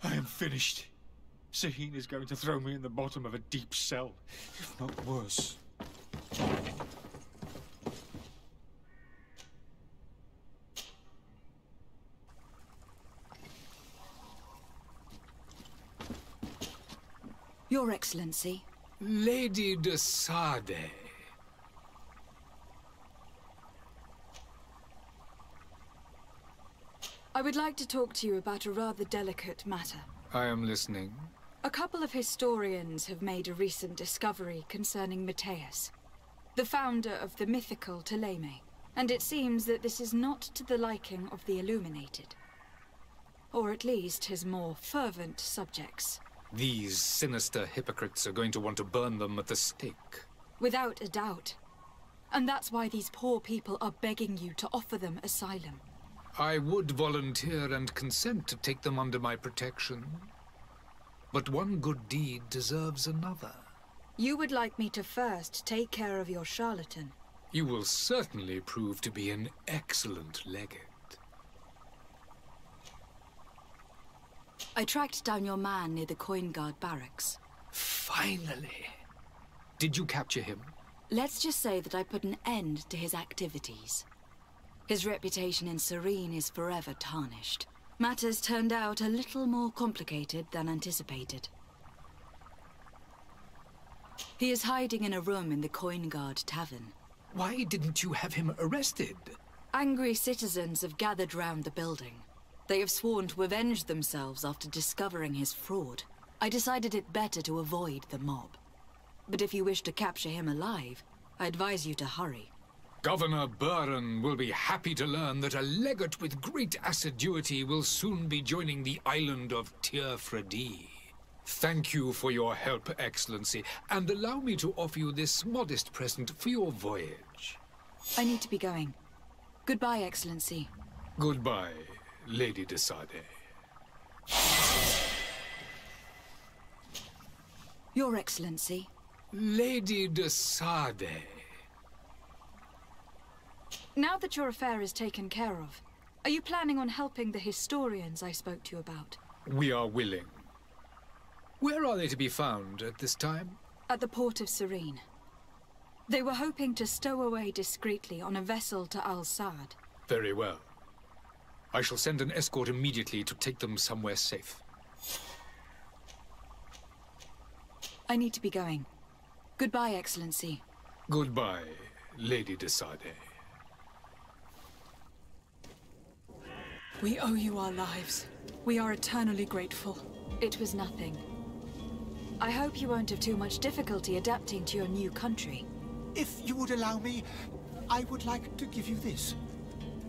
I am finished. Sahin is going to throw me in the bottom of a deep cell, if not worse. Your Excellency. Lady de Sade. I would like to talk to you about a rather delicate matter. I am listening. A couple of historians have made a recent discovery concerning Matthias, the founder of the mythical Ptolemy, and it seems that this is not to the liking of the Illuminated. Or at least his more fervent subjects. These sinister hypocrites are going to want to burn them at the stake. Without a doubt. And that's why these poor people are begging you to offer them asylum. I would volunteer and consent to take them under my protection. But one good deed deserves another. You would like me to first take care of your charlatan. You will certainly prove to be an excellent legate. I tracked down your man near the Coin Guard barracks. Finally! Did you capture him? Let's just say that I put an end to his activities. His reputation in Serene is forever tarnished. Matters turned out a little more complicated than anticipated. He is hiding in a room in the Coin Guard tavern. Why didn't you have him arrested? Angry citizens have gathered round the building. They have sworn to avenge themselves after discovering his fraud. I decided it better to avoid the mob. But if you wish to capture him alive, I advise you to hurry. Governor Buren will be happy to learn that a legate with great assiduity will soon be joining the island of Tir-Fredi. Thank you for your help, Excellency, and allow me to offer you this modest present for your voyage. I need to be going. Goodbye, Excellency. Goodbye, Lady de Sade. Your Excellency. Lady de Sade. Now that your affair is taken care of, are you planning on helping the historians I spoke to you about? We are willing. Where are they to be found at this time? At the port of Serene. They were hoping to stow away discreetly on a vessel to Al-Sad. Very well. I shall send an escort immediately to take them somewhere safe. I need to be going. Goodbye, Excellency. Goodbye, Lady de Sade. We owe you our lives. We are eternally grateful. It was nothing. I hope you won't have too much difficulty adapting to your new country. If you would allow me, I would like to give you this.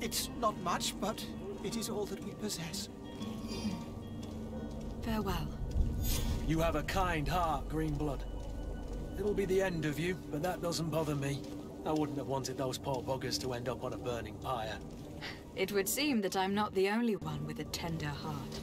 It's not much, but it is all that we possess. Farewell. You have a kind heart, Greenblood. It'll be the end of you, but that doesn't bother me. I wouldn't have wanted those poor buggers to end up on a burning pyre. It would seem that I'm not the only one with a tender heart.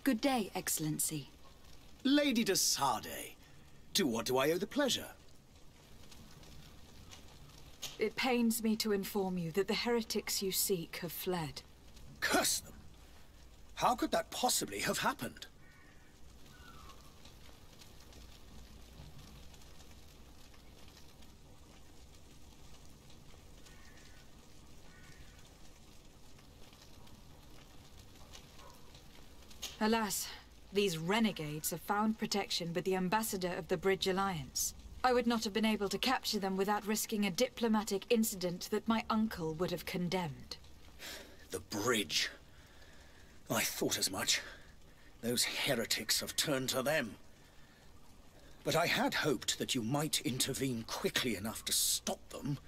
Good day, Excellency. Lady de Sade, to what do I owe the pleasure? It pains me to inform you that the heretics you seek have fled. Curse them! How could that possibly have happened? Alas, these renegades have found protection with the ambassador of the Bridge Alliance. I would not have been able to capture them without risking a diplomatic incident that my uncle would have condemned. The bridge. I thought as much. Those heretics have turned to them. But I had hoped that you might intervene quickly enough to stop them.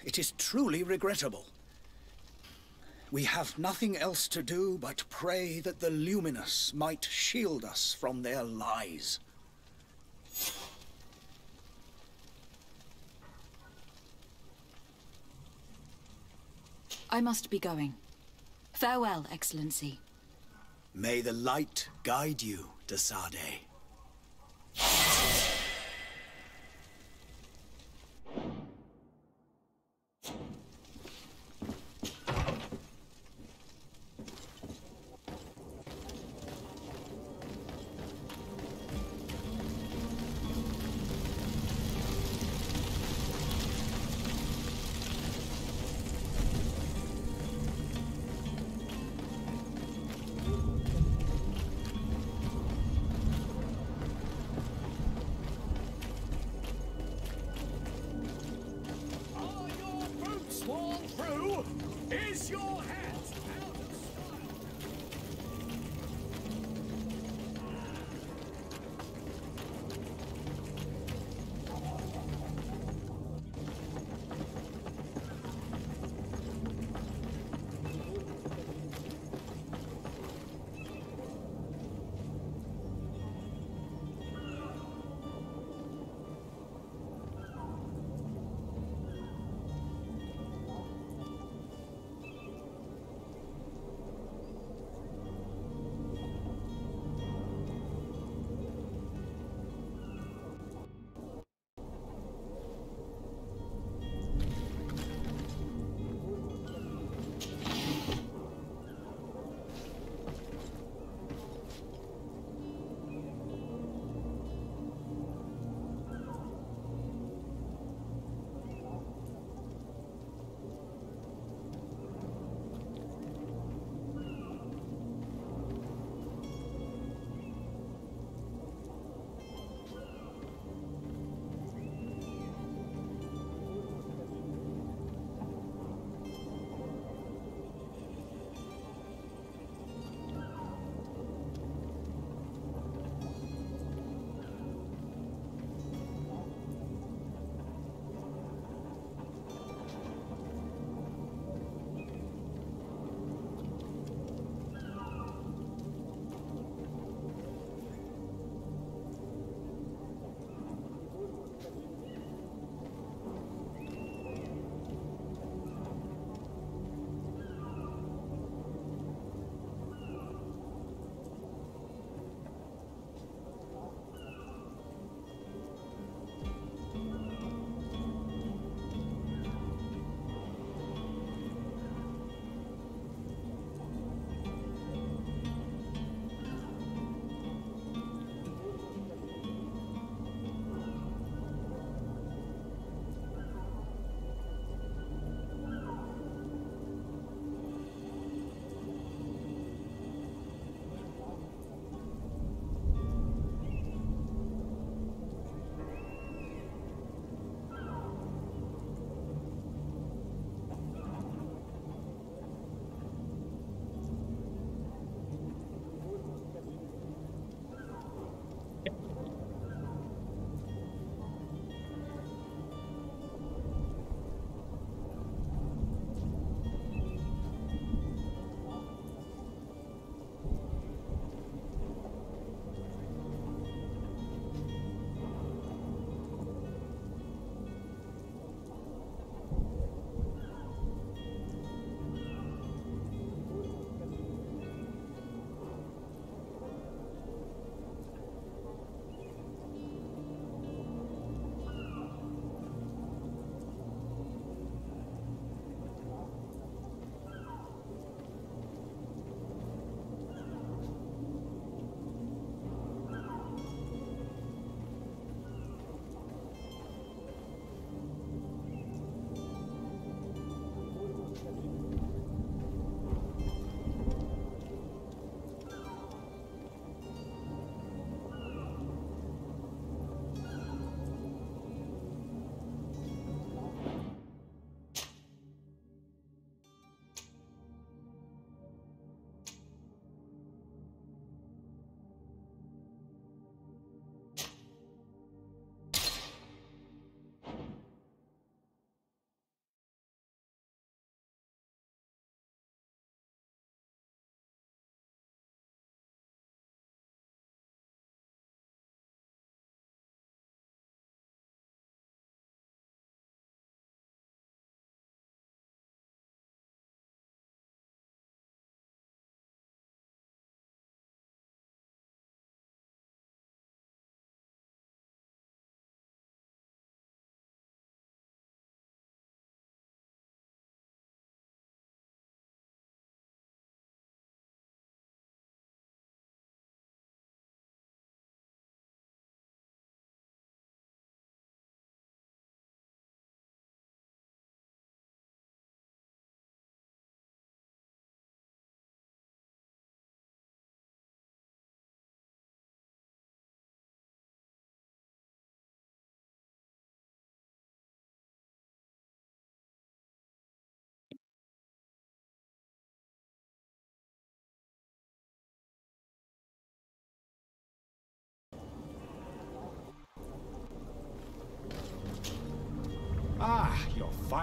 It is truly regrettable. We have nothing else to do but pray that the Luminous might shield us from their lies. I must be going. Farewell, Excellency. May the light guide you, de Sade.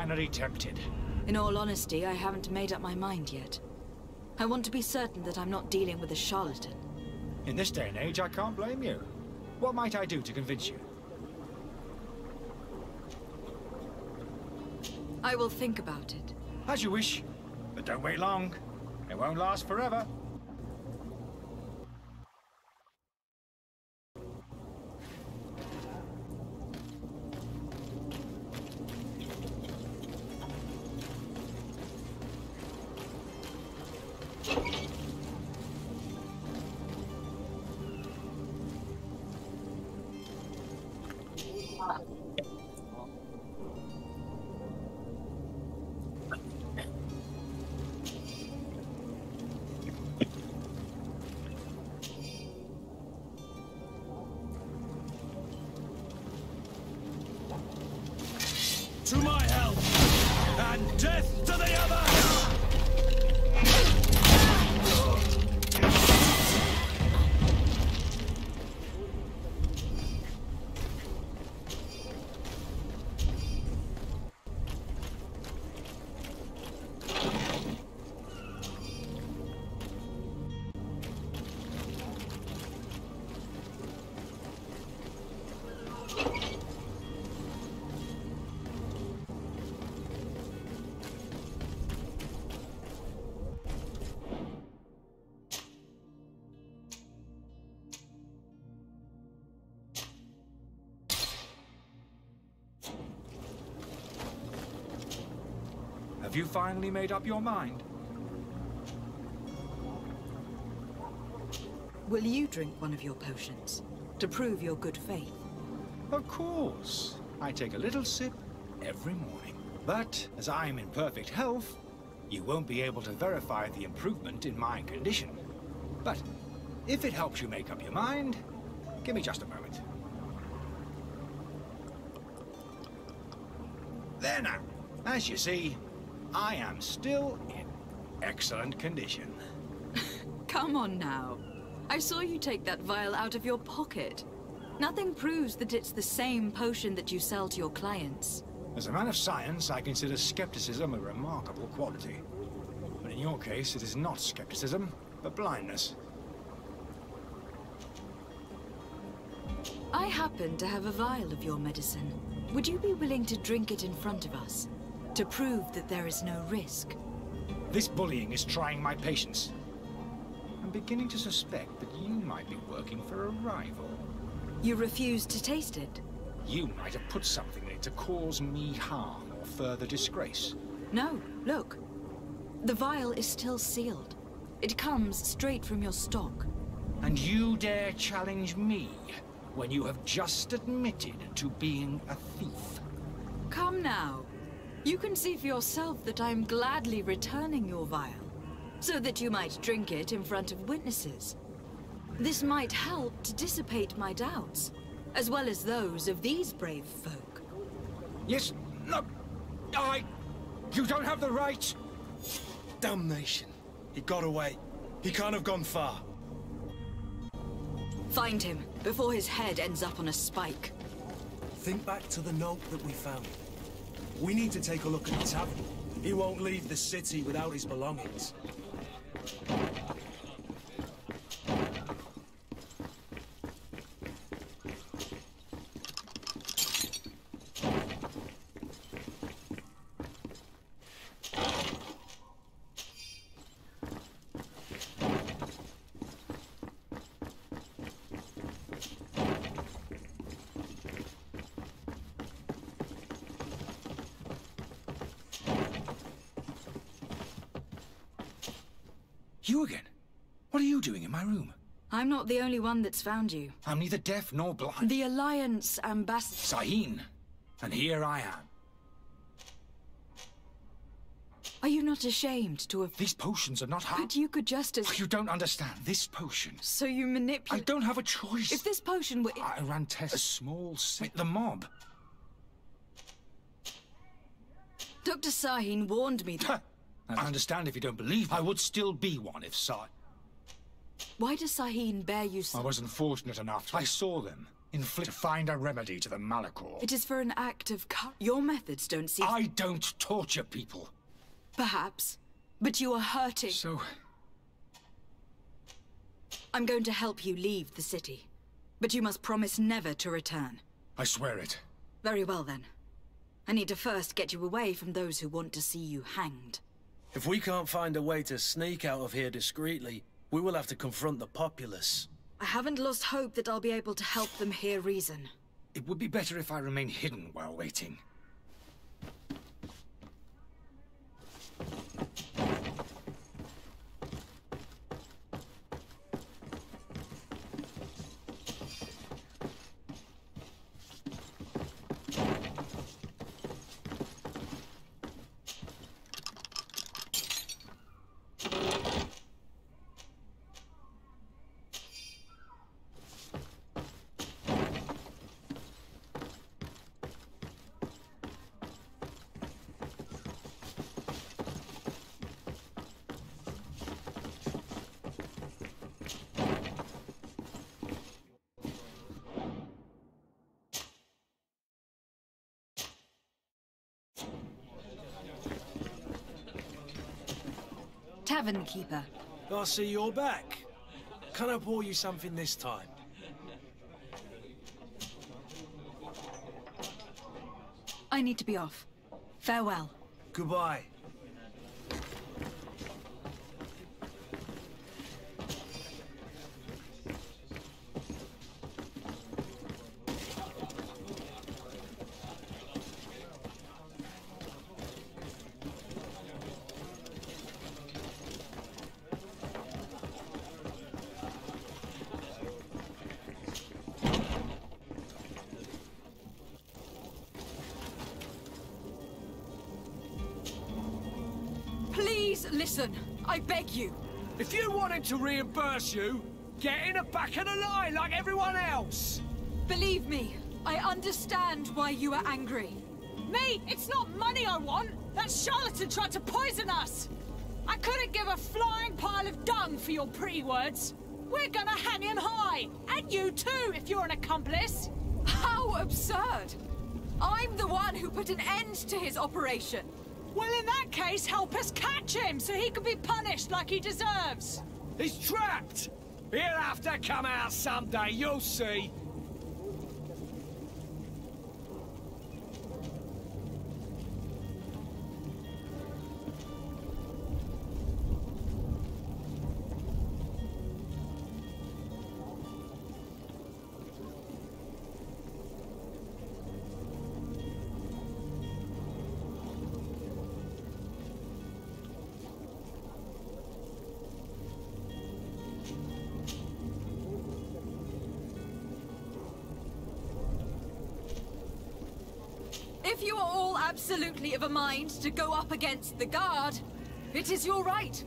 finally tempted. In all honesty, I haven't made up my mind yet. I want to be certain that I'm not dealing with a charlatan. In this day and age, I can't blame you. What might I do to convince you? I will think about it. As you wish, but don't wait long. It won't last forever. To my help, and death to the other! Have you finally made up your mind? Will you drink one of your potions to prove your good faith? Of course. I take a little sip every morning. But as I'm in perfect health, you won't be able to verify the improvement in my condition. But if it helps you make up your mind, give me just a moment. There now. As you see, I am still in excellent condition. Come on now. I saw you take that vial out of your pocket. Nothing proves that it's the same potion that you sell to your clients. As a man of science, I consider skepticism a remarkable quality. But in your case, it is not skepticism, but blindness. I happen to have a vial of your medicine. Would you be willing to drink it in front of us? To prove that there is no risk? This bullying is trying my patience. I'm beginning to suspect that you might be working for a rival. You refuse to taste it? You might have put something in it to cause me harm or further disgrace. No, look. The vial is still sealed. It comes straight from your stock. And you dare challenge me when you have just admitted to being a thief? Come now. You can see for yourself that I'm gladly returning your vial, so that you might drink it in front of witnesses. This might help to dissipate my doubts, as well as those of these brave folk. Yes, no, you don't have the right. Damnation. He got away. He can't have gone far. Find him, before his head ends up on a spike. Think back to the note that we found. We need to take a look at the tavern. He won't leave the city without his belongings. You again? What are you doing in my room? I'm not the only one that's found you. I'm neither deaf nor blind. The Alliance ambassador... Sahin. And here I am. Are you not ashamed to have... These potions are not hard. But you could just as... You don't understand. This potion... So you manipulate... I don't have a choice. If this potion were... I ran tests. A small set. The mob. Dr. Sahin warned me that... I understand if you don't believe me. I would still be one if Why does Sahin bear you so... I wasn't fortunate enough. I saw them to find a remedy to the Malachor. It is for an act of Your methods don't seem... I don't torture people. Perhaps. But you are hurting. So... I'm going to help you leave the city. But you must promise never to return. I swear it. Very well, then. I need to first get you away from those who want to see you hanged. If we can't find a way to sneak out of here discreetly, we will have to confront the populace. I haven't lost hope that I'll be able to help them hear reason. It would be better if I remain hidden while waiting. Tavern keeper. I see you're back. Can I pour you something this time? I need to be off. Farewell. Goodbye. Please listen. I beg you. If you want him to reimburse you, get in the back of the line like everyone else. Believe me, I understand why you are angry. Me? It's not money I want. That charlatan tried to poison us. I couldn't give a flying pile of dung for your pretty words. We're gonna hang him high. And you too, if you're an accomplice. How absurd! I'm the one who put an end to his operation. Well, in that case, help us catch him so he can be punished like he deserves. He's trapped. He'll have to come out someday, you'll see. If you are all absolutely of a mind to go up against the guard, it is your right.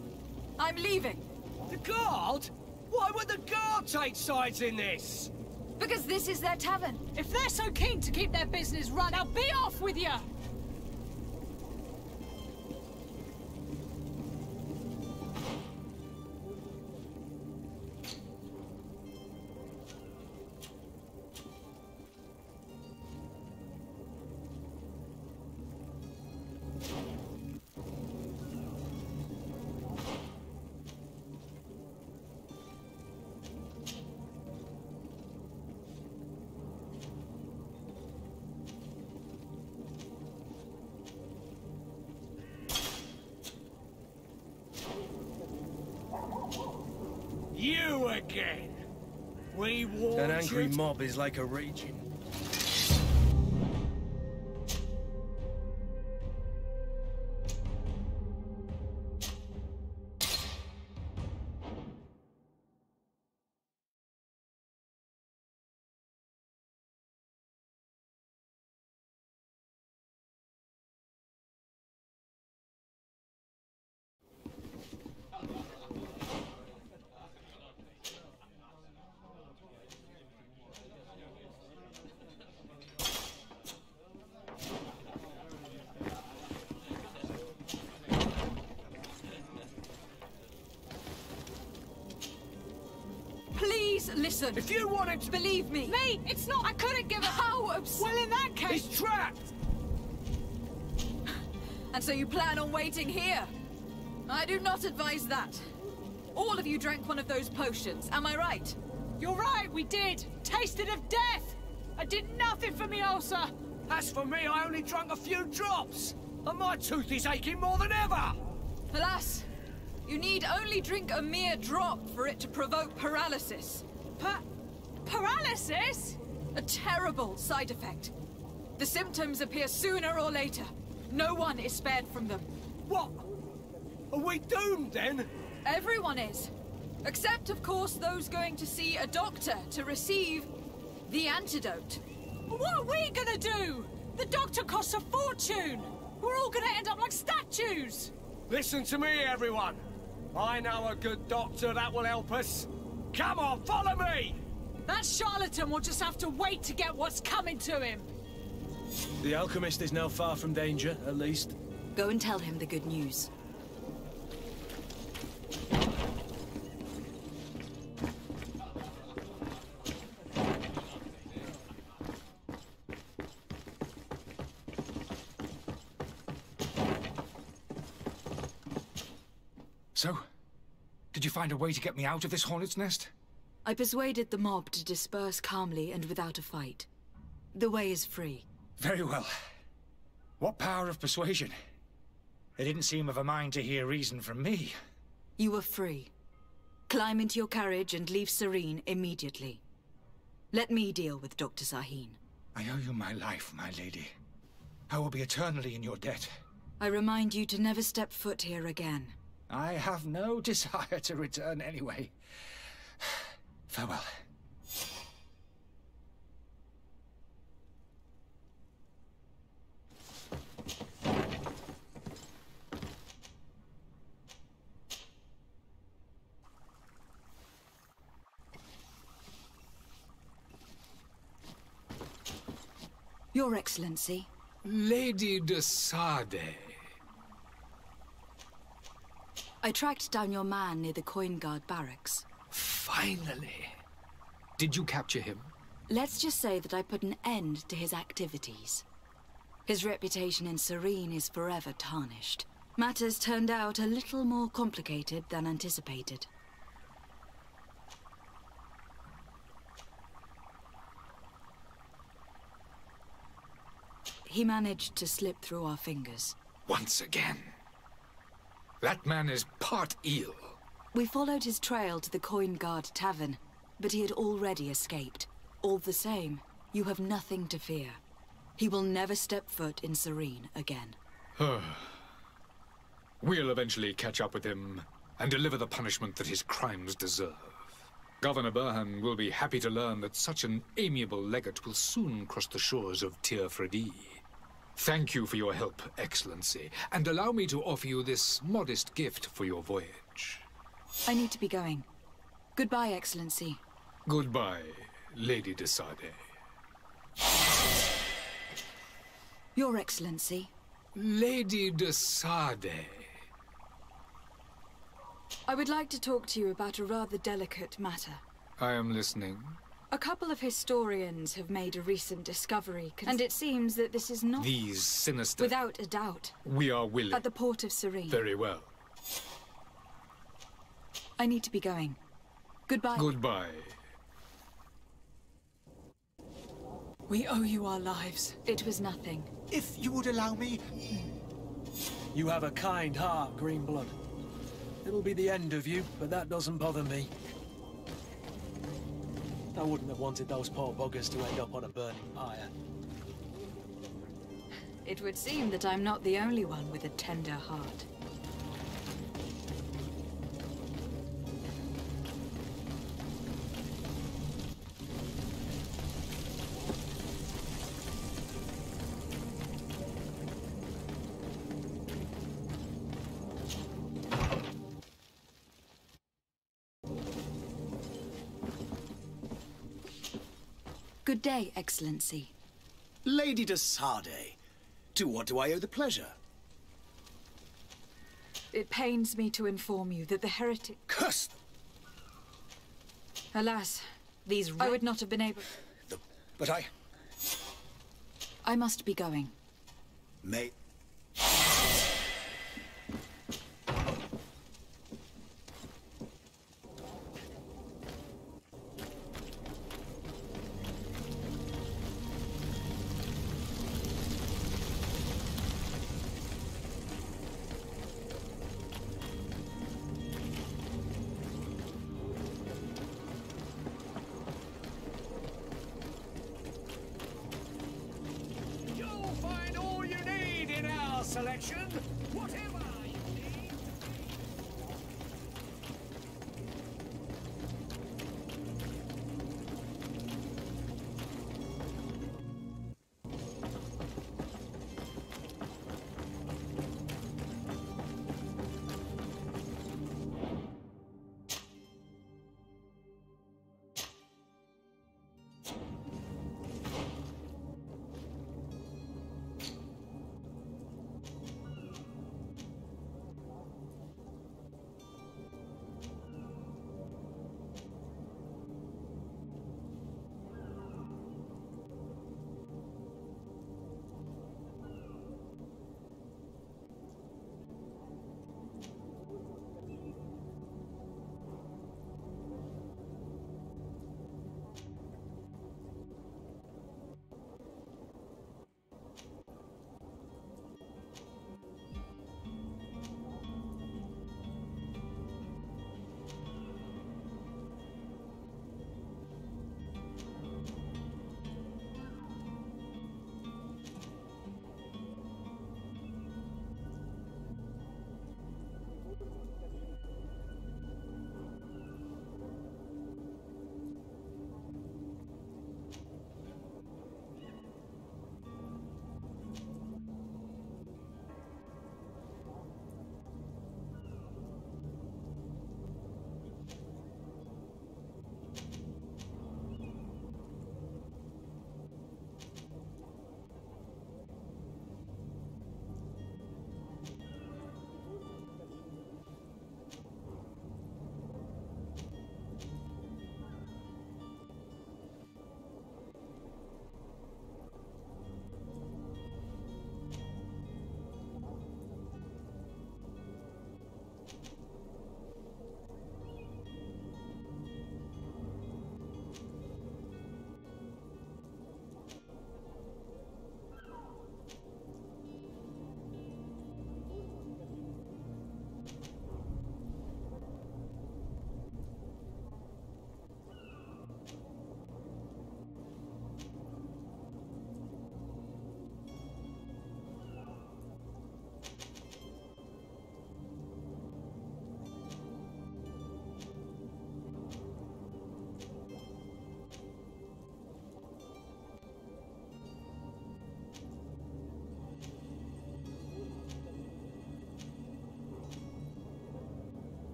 I'm leaving. The guard? Why would the guard take sides in this? Because this is their tavern. If they're so keen to keep their business run, I'll be off with you. You again. We warned An angry you. mob is like a raging. Alas, listen. If you wanted to... Believe me. Me! It's not... I couldn't give a... How absurd. Well, in that case... He's trapped! And so you plan on waiting here? I do not advise that. All of you drank one of those potions, am I right? You're right, we did. Tasted of death. I did nothing for me ulcer. As for me, I only drank a few drops. And my tooth is aching more than ever. Alas, you need only drink a mere drop for it to provoke paralysis. Paralysis? A terrible side effect. The symptoms appear sooner or later. No one is spared from them. What? Are we doomed, then? Everyone is. Except, of course, those going to see a doctor to receive the antidote. What are we gonna do? The doctor costs a fortune. We're all gonna end up like statues. Listen to me, everyone. I know a good doctor that will help us. Come on, follow me! That charlatan will just have to wait to get what's coming to him. The alchemist is now far from danger, at least. Go and tell him the good news. So, did you find a way to get me out of this hornet's nest? I persuaded the mob to disperse calmly and without a fight. The way is free. Very well. What power of persuasion? They didn't seem of a mind to hear reason from me. You are free. Climb into your carriage and leave Serene immediately. Let me deal with Dr. Sahin. I owe you my life, my lady. I will be eternally in your debt. I remind you to never step foot here again. I have no desire to return anyway. Farewell. Your Excellency. Lady de Sade. I tracked down your man near the Coin Guard barracks. Finally. Did you capture him? Let's just say that I put an end to his activities. His reputation in Serene is forever tarnished. Matters turned out a little more complicated than anticipated. He managed to slip through our fingers. Once again. That man is part eel. We followed his trail to the Coin Guard Tavern, but he had already escaped. All the same, you have nothing to fear. He will never step foot in Serene again. We'll eventually catch up with him and deliver the punishment that his crimes deserve. Governor Burhan will be happy to learn that such an amiable legate will soon cross the shores of Tir Fredi. Thank you for your help, Excellency, and allow me to offer you this modest gift for your voyage. I need to be going. Goodbye, Excellency. Goodbye, Lady de Sade. Your Excellency. Lady de Sade. I would like to talk to you about a rather delicate matter. I am listening. A couple of historians have made a recent discovery, and it seems that this is not... These sinister... Without a doubt. We are willing. At the port of Serene. Very well. I need to be going. Goodbye. Goodbye. We owe you our lives. It was nothing. If you would allow me... You have a kind heart, Greenblood. It'll be the end of you, but that doesn't bother me. I wouldn't have wanted those poor buggers to end up on a burning pyre. It would seem that I'm not the only one with a tender heart. Good day, Excellency. Lady de Sade, to what do I owe the pleasure? It pains me to inform you that the heretic... Curse them! Alas, These I would not have been able... But I must be going. May